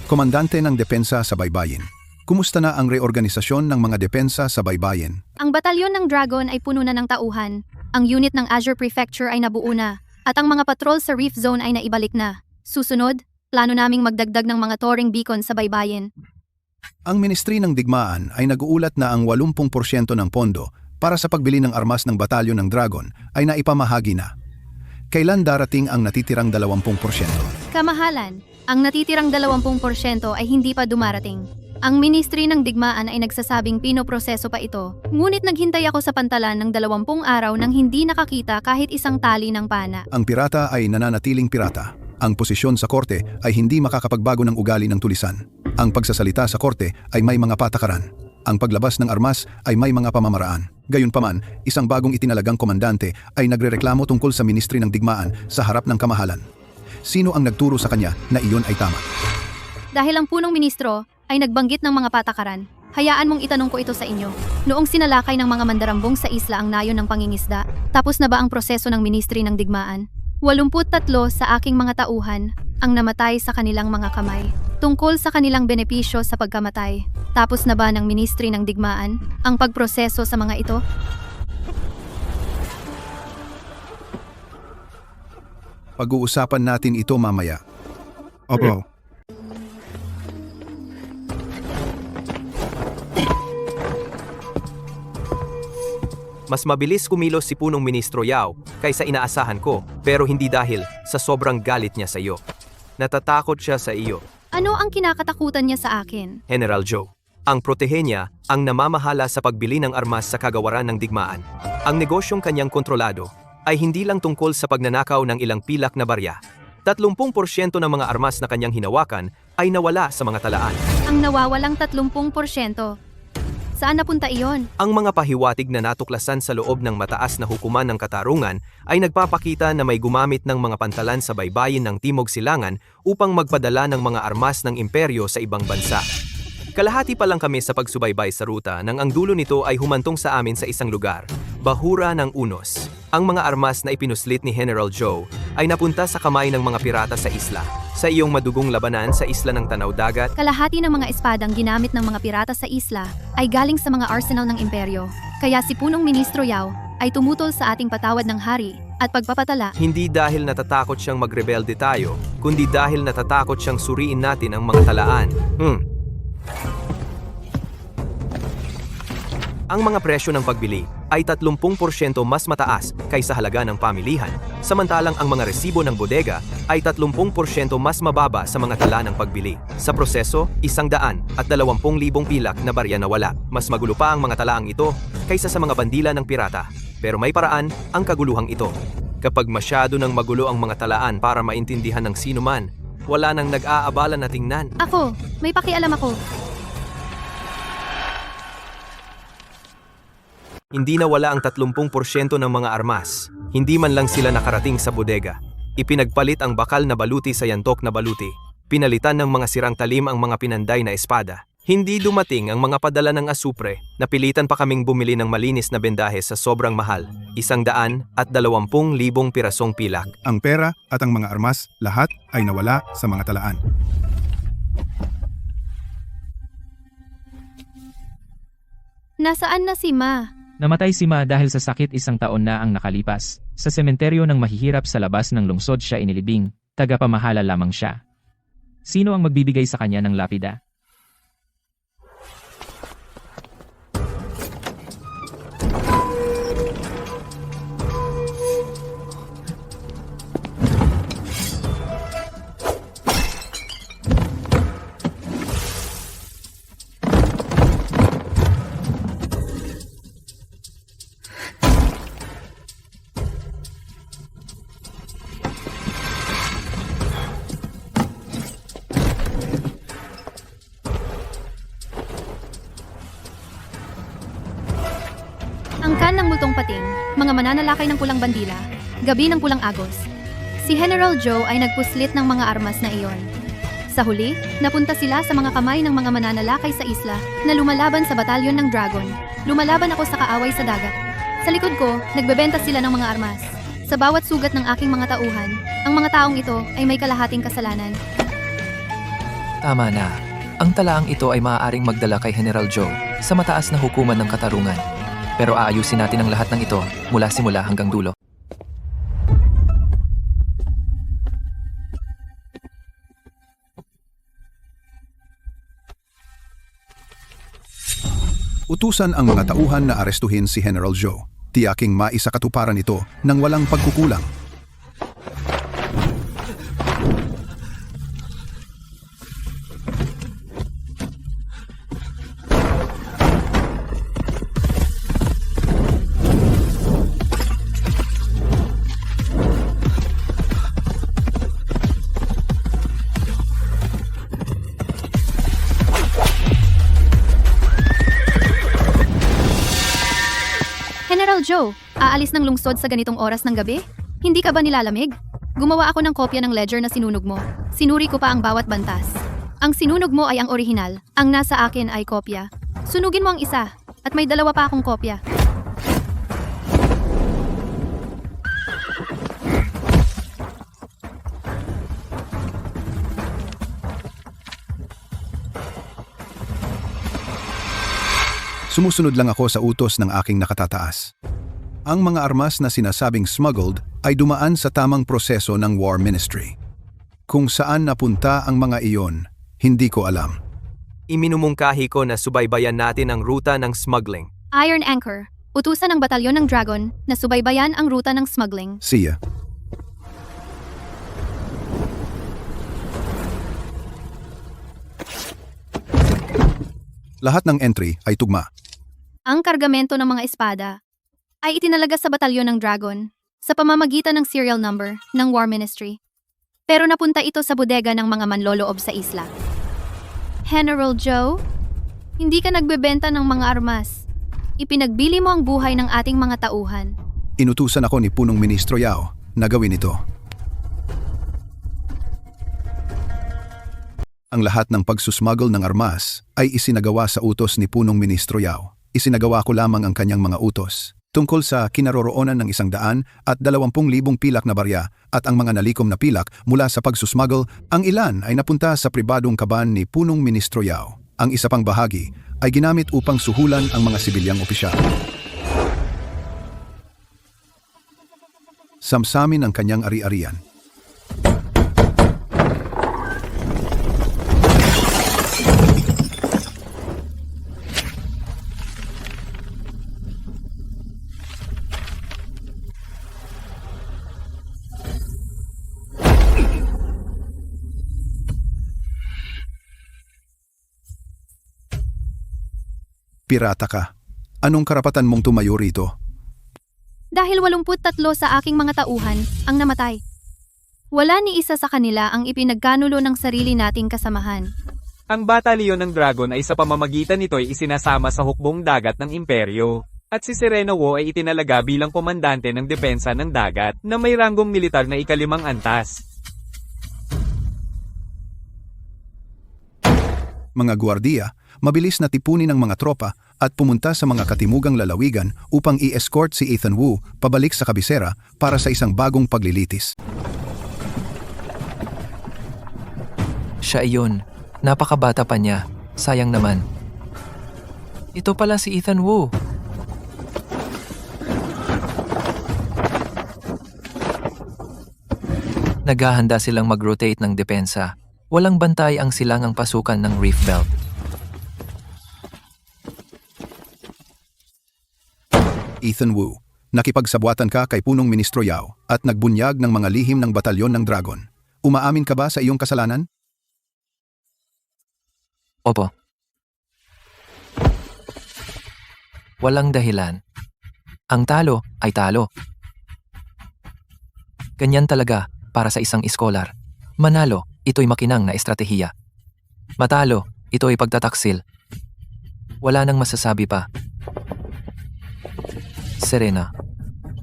Speaker 2: Komandante ng Depensa sa Baybayin. Kumusta na ang reorganisasyon ng mga depensa sa baybayin?
Speaker 3: Ang batalyon ng Dragon ay puno na ng tauhan. Ang unit ng Azure Prefecture ay nabuo na. At ang mga patrol sa Reef Zone ay naibalik na. Susunod, plano naming magdagdag ng mga Thoring Beacon sa baybayin.
Speaker 2: Ang Ministry ng Digmaan ay nag-uulat na ang 80% ng pondo para sa pagbili ng armas ng batalyon ng Dragon ay naipamahagi na. Kailan darating ang natitirang 20%?
Speaker 3: Kamahalan, ang natitirang 20% ay hindi pa dumarating. Ang Ministry ng Digmaan ay nagsasabing pinoproseso pa ito, ngunit naghintay ako sa pantalan ng 20 araw nang hindi nakakita kahit isang tali ng pana.
Speaker 2: Ang pirata ay nananatiling pirata. Ang posisyon sa korte ay hindi makakapagbago ng ugali ng tulisan. Ang pagsasalita sa korte ay may mga patakaran. Ang paglabas ng armas ay may mga pamamaraan. Gayunpaman, isang bagong itinalagang komandante ay nagrereklamo tungkol sa Ministry ng Digmaan sa harap ng kamahalan. Sino ang nagturo sa kanya na iyon ay tama?
Speaker 3: Dahil ang punong ministro ay nagbanggit ng mga patakaran, hayaan mong itanong ko ito sa inyo. Noong sinalakay ng mga mandarambong sa isla ang nayon ng pangingisda, tapos na ba ang proseso ng Ministry ng Digmaan? 83 sa aking mga tauhan ang namatay sa kanilang mga kamay. Tungkol sa kanilang benepisyo sa pagkamatay, tapos na ba ng Ministry ng Digmaan ang pagproseso sa mga ito?
Speaker 2: Pag-uusapan natin ito mamaya.
Speaker 8: Opo.
Speaker 9: Mas mabilis kumilos si punong ministro Yao kaysa inaasahan ko, pero hindi dahil sa sobrang galit niya sa iyo. Natatakot siya sa iyo,
Speaker 3: Ano ang kinakatakutan niya sa akin?
Speaker 9: General Joe. Ang protehe niya ang namamahala sa pagbili ng armas sa kagawaran ng digmaan. Ang negosyong kanyang kontrolado ay hindi lang tungkol sa pagnanakaw ng ilang pilak na barya. 30% ng mga armas na kanyang hinawakan ay nawala sa mga talaan.
Speaker 3: Ang nawawalang 30%. Saan napunta iyon?
Speaker 9: Ang mga pahiwatig na natuklasan sa loob ng mataas na hukuman ng katarungan ay nagpapakita na may gumamit ng mga pantalan sa baybayin ng Timog Silangan upang magpadala ng mga armas ng imperyo sa ibang bansa. Kalahati pa lang kami sa pagsubaybay sa ruta nang ang dulo nito ay humantong sa amin sa isang lugar, Bahura ng Unos. Ang mga armas na ipinuslit ni General Joe ay napunta sa kamay ng mga pirata sa isla. Sa iyong madugong labanan sa isla ng Tanaw Dagat,
Speaker 3: Kalahati ng mga espadang ginamit ng mga pirata sa isla ay galing sa mga arsenal ng imperyo. Kaya si punong ministro Yao ay tumutol sa ating patawad ng hari at pagpapatala.
Speaker 9: hindi dahil natatakot siyang magrebelde tayo, kundi dahil natatakot siyang suriin natin ang mga talaan. Ang mga presyo ng pagbili ay 30% mas mataas kaysa halaga ng pamilihan, samantalang ang mga resibo ng bodega ay 30% mas mababa sa mga tala ng pagbili. Sa proseso, 120,000 pilak na barya na wala. Mas magulo pa ang mga talaang ito kaysa sa mga bandila ng pirata. Pero may paraan ang kaguluhang ito. Kapag masyado nang magulo ang mga talaan para maintindihan ng sino man, wala nang nag-aabala na tingnan.
Speaker 3: Ako, may pakialam ako.
Speaker 9: Hindi nawala ang 30% ng mga armas. Hindi man lang sila nakarating sa bodega. Ipinagpalit ang bakal na baluti sa yantok na baluti. Pinalitan ng mga sirang talim ang mga pinanday na espada. Hindi dumating ang mga padala ng asupre. Napilitan pa kaming bumili ng malinis na bendahe sa sobrang mahal. 120,000 pirasong pilak.
Speaker 8: Ang pera at ang mga armas, lahat ay nawala sa mga talaan.
Speaker 3: Nasaan na si Ma?
Speaker 5: Namatay si Ma dahil sa sakit 1 taon na ang nakalipas. Sa sementeryo ng mahihirap sa labas ng lungsod siya inilibing, tagapamahala lamang siya. Sino ang magbibigay sa kanya ng lapida?
Speaker 3: Angkan ng multong pating, mga mananalakay ng pulang bandila, gabi ng pulang agos. Si General Joe ay nagpuslit ng mga armas na iyon. Sa huli, napunta sila sa mga kamay ng mga mananalakay sa isla na lumalaban sa batalyon ng Dragon. Lumalaban ako sa kaaway sa dagat. Sa likod ko, nagbebenta sila ng mga armas. Sa bawat sugat ng aking mga tauhan, ang mga taong ito ay may kalahating kasalanan.
Speaker 1: Tama na. Ang talaang ito ay maaaring magdala kay General Joe sa mataas na hukuman ng katarungan. Pero aayusin natin ang lahat ng ito mula simula hanggang dulo.
Speaker 2: Utusan ang mga tauhan na arestuhin si General Joe. Tiyaking maisakatuparan ito nang walang pagkukulang.
Speaker 3: General Joe, aalis ng lungsod sa ganitong oras ng gabi? Hindi ka ba nilalamig? Gumawa ako ng kopya ng ledger na sinunog mo. Sinuri ko pa ang bawat bantas. Ang sinunog mo ay ang orihinal, ang nasa akin ay kopya. Sunugin mo ang isa, at may 2 pa akong kopya.
Speaker 2: Sumusunod lang ako sa utos ng aking nakatataas. Ang mga armas na sinasabing smuggled ay dumaan sa tamang proseso ng War Ministry. Kung saan napunta ang mga iyon, hindi ko alam.
Speaker 9: Iminumungkahi ko na subaybayan natin ang ruta ng smuggling.
Speaker 3: Iron Anchor, utusan ng batalyon ng Dragon na subaybayan ang ruta ng smuggling.
Speaker 2: Siya. Lahat ng entry ay tugma.
Speaker 3: Ang kargamento ng mga espada ay itinalaga sa batalyon ng Dragon sa pamamagitan ng serial number ng War Ministry. Pero napunta ito sa bodega ng mga manloloob sa isla. General Joe, hindi ka nagbebenta ng mga armas. Ipinagbili mo ang buhay ng ating mga tauhan.
Speaker 2: Inutusan ako ni Punong Ministro Yao na gawin ito. Ang lahat ng pagsusmuggle ng armas ay isinagawa sa utos ni Punong Ministro Yao. Isinagawa ko lamang ang kanyang mga utos tungkol sa kinaroroonan ng 120,000 pilak na barya at ang mga nalikom na pilak mula sa pagsusmuggle. Ang ilan ay napunta sa pribadong kaban ni Punong Ministro Yao. Ang isa pang bahagi ay ginamit upang suhulan ang mga sibilyang opisyal. Samsamin ang kanyang ari-arian. Pirata ka. Anong karapatan mong tumayo rito?
Speaker 3: Dahil 83 sa aking mga tauhan ang namatay. Wala ni isa sa kanila ang ipinagkanulo ng sarili nating kasamahan.
Speaker 6: Ang batalyon ng Dragon ay sa pamamagitan nito ay isinasama sa hukbong dagat ng imperyo. At si Serena Wu ay itinalaga bilang komandante ng depensa ng dagat na may ranggong militar na ikalimang antas.
Speaker 2: Mga gwardiya, mabilis na tipunin ng mga tropa at pumunta sa mga katimugang lalawigan upang i-escort si Ethan Wu pabalik sa kabisera para sa isang bagong paglilitis.
Speaker 1: Siya iyon. Napakabata pa niya. Sayang naman. Ito pala si Ethan Wu. Naghahanda silang mag-rotate ng depensa. Walang bantay ang silangang pasukan ng Reef Belt.
Speaker 2: Ethan Wu, nakipagsabwatan ka kay punong Ministro Yao at nagbunyag ng mga lihim ng batalyon ng Dragon. Umaamin ka ba sa iyong kasalanan?
Speaker 1: Opo. Walang dahilan. Ang talo ay talo. Ganyan talaga para sa isang iskolar. Manalo, ito'y makinang na estratehiya. Matalo, ito'y pagtataksil. Wala nang masasabi pa. Serena,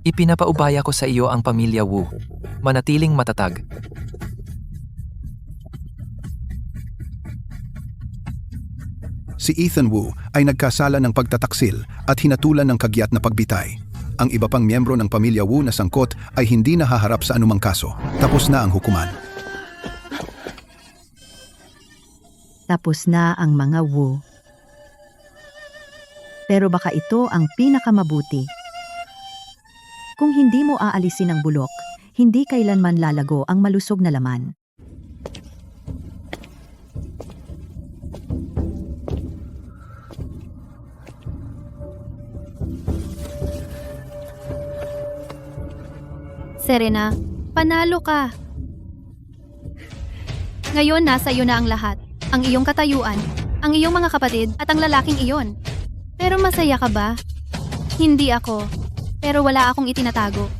Speaker 1: ipinapaubaya ko sa iyo ang pamilya Wu. Manatiling matatag.
Speaker 2: Si Ethan Wu ay nagkasala ng pagtataksil at hinatulan ng kagyat na pagbitay. Ang iba pang miyembro ng pamilya Wu na sangkot ay hindi nahaharap sa anumang kaso. Tapos na ang hukuman.
Speaker 4: Tapos na ang mga Wu. Pero baka ito ang pinakamabuti. Kung hindi mo aalisin ang bulok, hindi kailanman lalago ang malusog na laman.
Speaker 3: Serena, panalo ka. Ngayon nasa iyo na ang lahat. Ang iyong katayuan, ang iyong mga kapatid at ang lalaking iyon. Pero masaya ka ba? Hindi ako. Pero wala akong itinatago.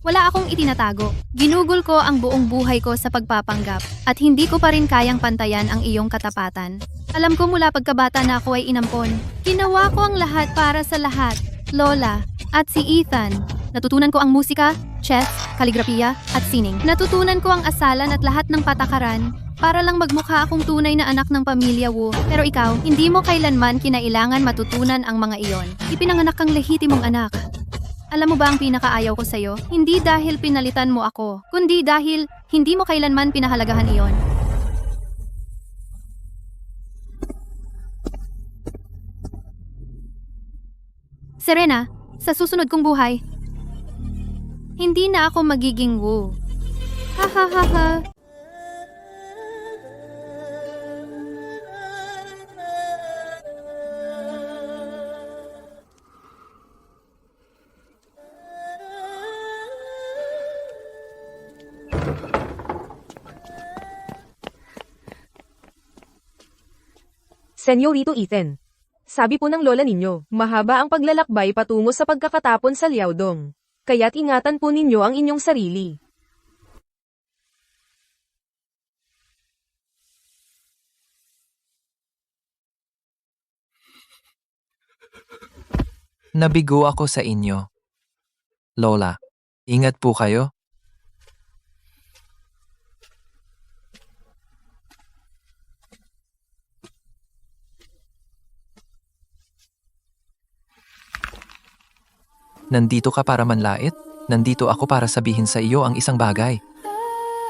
Speaker 3: Wala akong itinatago. Ginugol ko ang buong buhay ko sa pagpapanggap at hindi ko pa rin kayang pantayan ang iyong katapatan. Alam ko mula pagkabata na ako ay inampon. Ginawa ko ang lahat para sa lahat. Lola at si Ethan. Natutunan ko ang musika, chess, kaligrafiya at sining. Natutunan ko ang asalan at lahat ng patakaran para lang magmukha akong tunay na anak ng pamilya Wu. Pero ikaw, hindi mo kailanman kinailangan matutunan ang mga iyon. Ipinanganak kang lehitimong anak. Alam mo ba ang pinakaayaw ko sa'yo? Hindi dahil pinalitan mo ako, kundi dahil hindi mo kailanman pinahalagahan iyon. Serena, sa susunod kong buhay, hindi na ako magiging Wu. Ha ha ha ha.
Speaker 7: Senyorito Ethan. Sabi po ng lola ninyo, mahaba ang paglalakbay patungo sa pagkakatapon sa Liaodong. Kaya't ingatan po ninyo ang inyong sarili.
Speaker 1: Nabigo ako sa inyo. Lola, ingat po kayo. Nandito ka para manlait? Nandito ako para sabihin sa iyo ang isang bagay.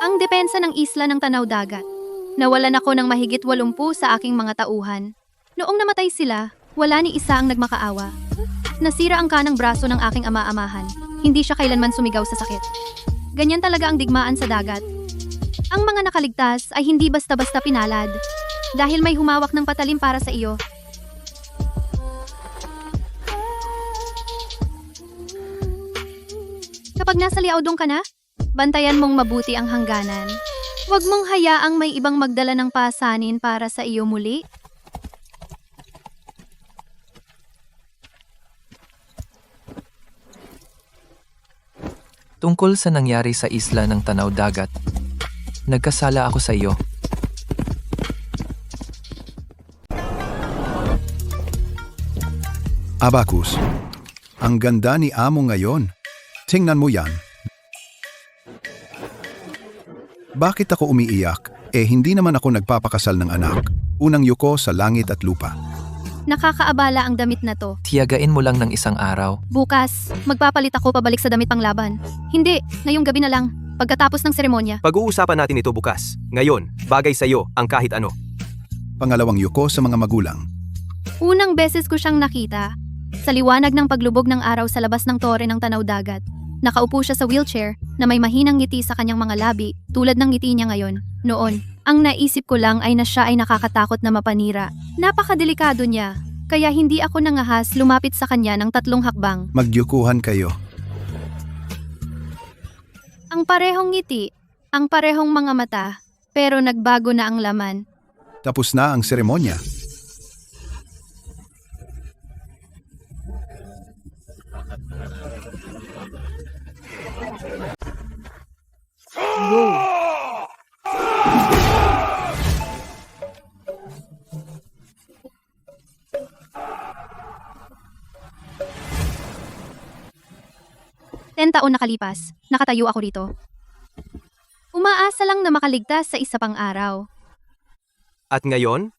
Speaker 3: Ang depensa ng isla ng Tanaw Dagat. Nawalan ako ng mahigit 80 sa aking mga tauhan. Noong namatay sila, wala ni isa ang nagmakaawa. Nasira ang kanang braso ng aking ama-amahan. Hindi siya kailanman sumigaw sa sakit. Ganyan talaga ang digmaan sa dagat. Ang mga nakaligtas ay hindi basta-basta pinalad. Dahil may humawak ng patalim para sa iyo. Kapag nasa Liaodong ka na, bantayan mong mabuti ang hangganan. Huwag mong hayaang may ibang magdala ng pasanin para sa iyo muli.
Speaker 1: Tungkol sa nangyari sa isla ng Tanaw Dagat, nagkasala ako sa iyo.
Speaker 2: Abacus, Ang ganda ni Amo ngayon. Tingnan mo yan. Bakit ako umiiyak? Hindi naman ako nagpapakasal ng anak. Unang yuko sa langit at lupa.
Speaker 3: Nakakaabala ang damit na to.
Speaker 1: Tiyagain mo lang ng isang araw.
Speaker 3: Bukas, magpapalit ako pabalik sa damit panglaban. Hindi, ngayong gabi na lang, pagkatapos ng seremonya.
Speaker 9: Pag-uusapan natin ito bukas. Ngayon, bagay sa iyo ang kahit ano.
Speaker 2: Pangalawang yuko sa mga magulang.
Speaker 3: Unang beses ko siyang nakita. Sa liwanag ng paglubog ng araw sa labas ng tore ng tanaw dagat. Nakaupo siya sa wheelchair na may mahinang ngiti sa kanyang mga labi tulad ng ngiti niya ngayon. Noon, ang naisip ko lang ay na siya ay nakakatakot na mapanira. Napakadelikado niya. Kaya hindi ako nangahas lumapit sa kanya ng 3 hakbang.
Speaker 2: Magyukuhan kayo.
Speaker 3: Ang parehong ngiti, ang parehong mga mata, pero nagbago na ang laman.
Speaker 2: Tapos na ang seremonya.
Speaker 3: Ten taon nakalipas, nakatayo ako rito. Umaasa lang na makaligtas sa isa pang araw.
Speaker 9: At ngayon,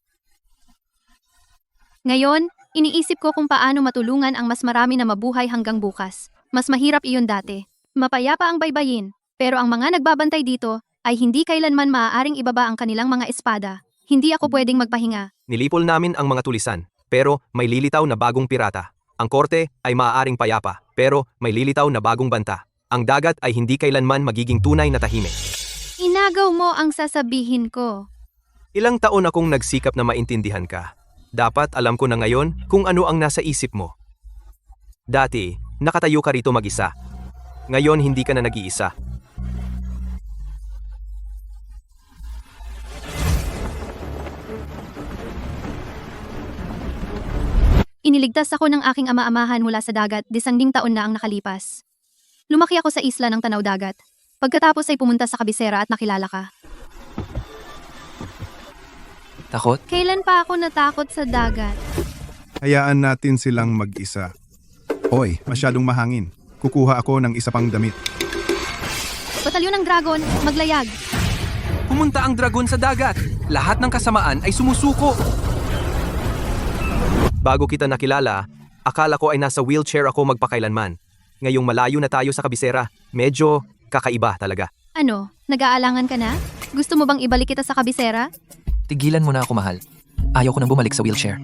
Speaker 3: Ngayon, iniisip ko kung paano matulungan ang mas marami na mabuhay hanggang bukas. Mas mahirap iyon dati. Mapayapa ang baybayin, pero ang mga nagbabantay dito ay hindi kailanman maaaring ibaba ang kanilang mga espada. Hindi ako pwedeng magpahinga.
Speaker 9: nilipol namin ang mga tulisan, pero may lilitaw na bagong pirata. Ang korte ay maaaring payapa, pero may lilitaw na bagong banta. Ang dagat ay hindi kailanman magiging tunay na tahimik.
Speaker 3: Inagaw mo ang sasabihin ko.
Speaker 9: Ilang taon akong nagsikap na maintindihan ka. Dapat alam ko na ngayon kung ano ang nasa isip mo. Dati, nakatayo ka rito mag-isa. Ngayon hindi ka na nag-iisa.
Speaker 3: Iniligtas ako ng aking ama-amahan mula sa dagat 10 taon na ang nakalipas. Lumaki ako sa isla ng Tanaw Dagat. Pagkatapos ay pumunta sa kabisera at nakilala ka.
Speaker 1: Takot?
Speaker 3: Kailan pa ako natakot sa dagat?
Speaker 8: Hayaan natin silang mag-isa.
Speaker 2: Oy,
Speaker 8: Masyadong mahangin. Kukuha ako ng isa pang damit.
Speaker 3: Batalyon ng dragon, maglayag.
Speaker 1: Pumunta ang dragon sa dagat. Lahat ng kasamaan ay sumusuko.
Speaker 9: Bago kita nakilala, akala ko ay nasa wheelchair ako magpakailanman. Ngayong malayo na tayo sa kabisera, medyo kakaiba talaga.
Speaker 3: Ano, nag-aalangan ka na? Gusto mo bang ibalik kita sa kabisera?
Speaker 1: Tigilan mo na ako, mahal. Ayaw ko nang bumalik sa wheelchair.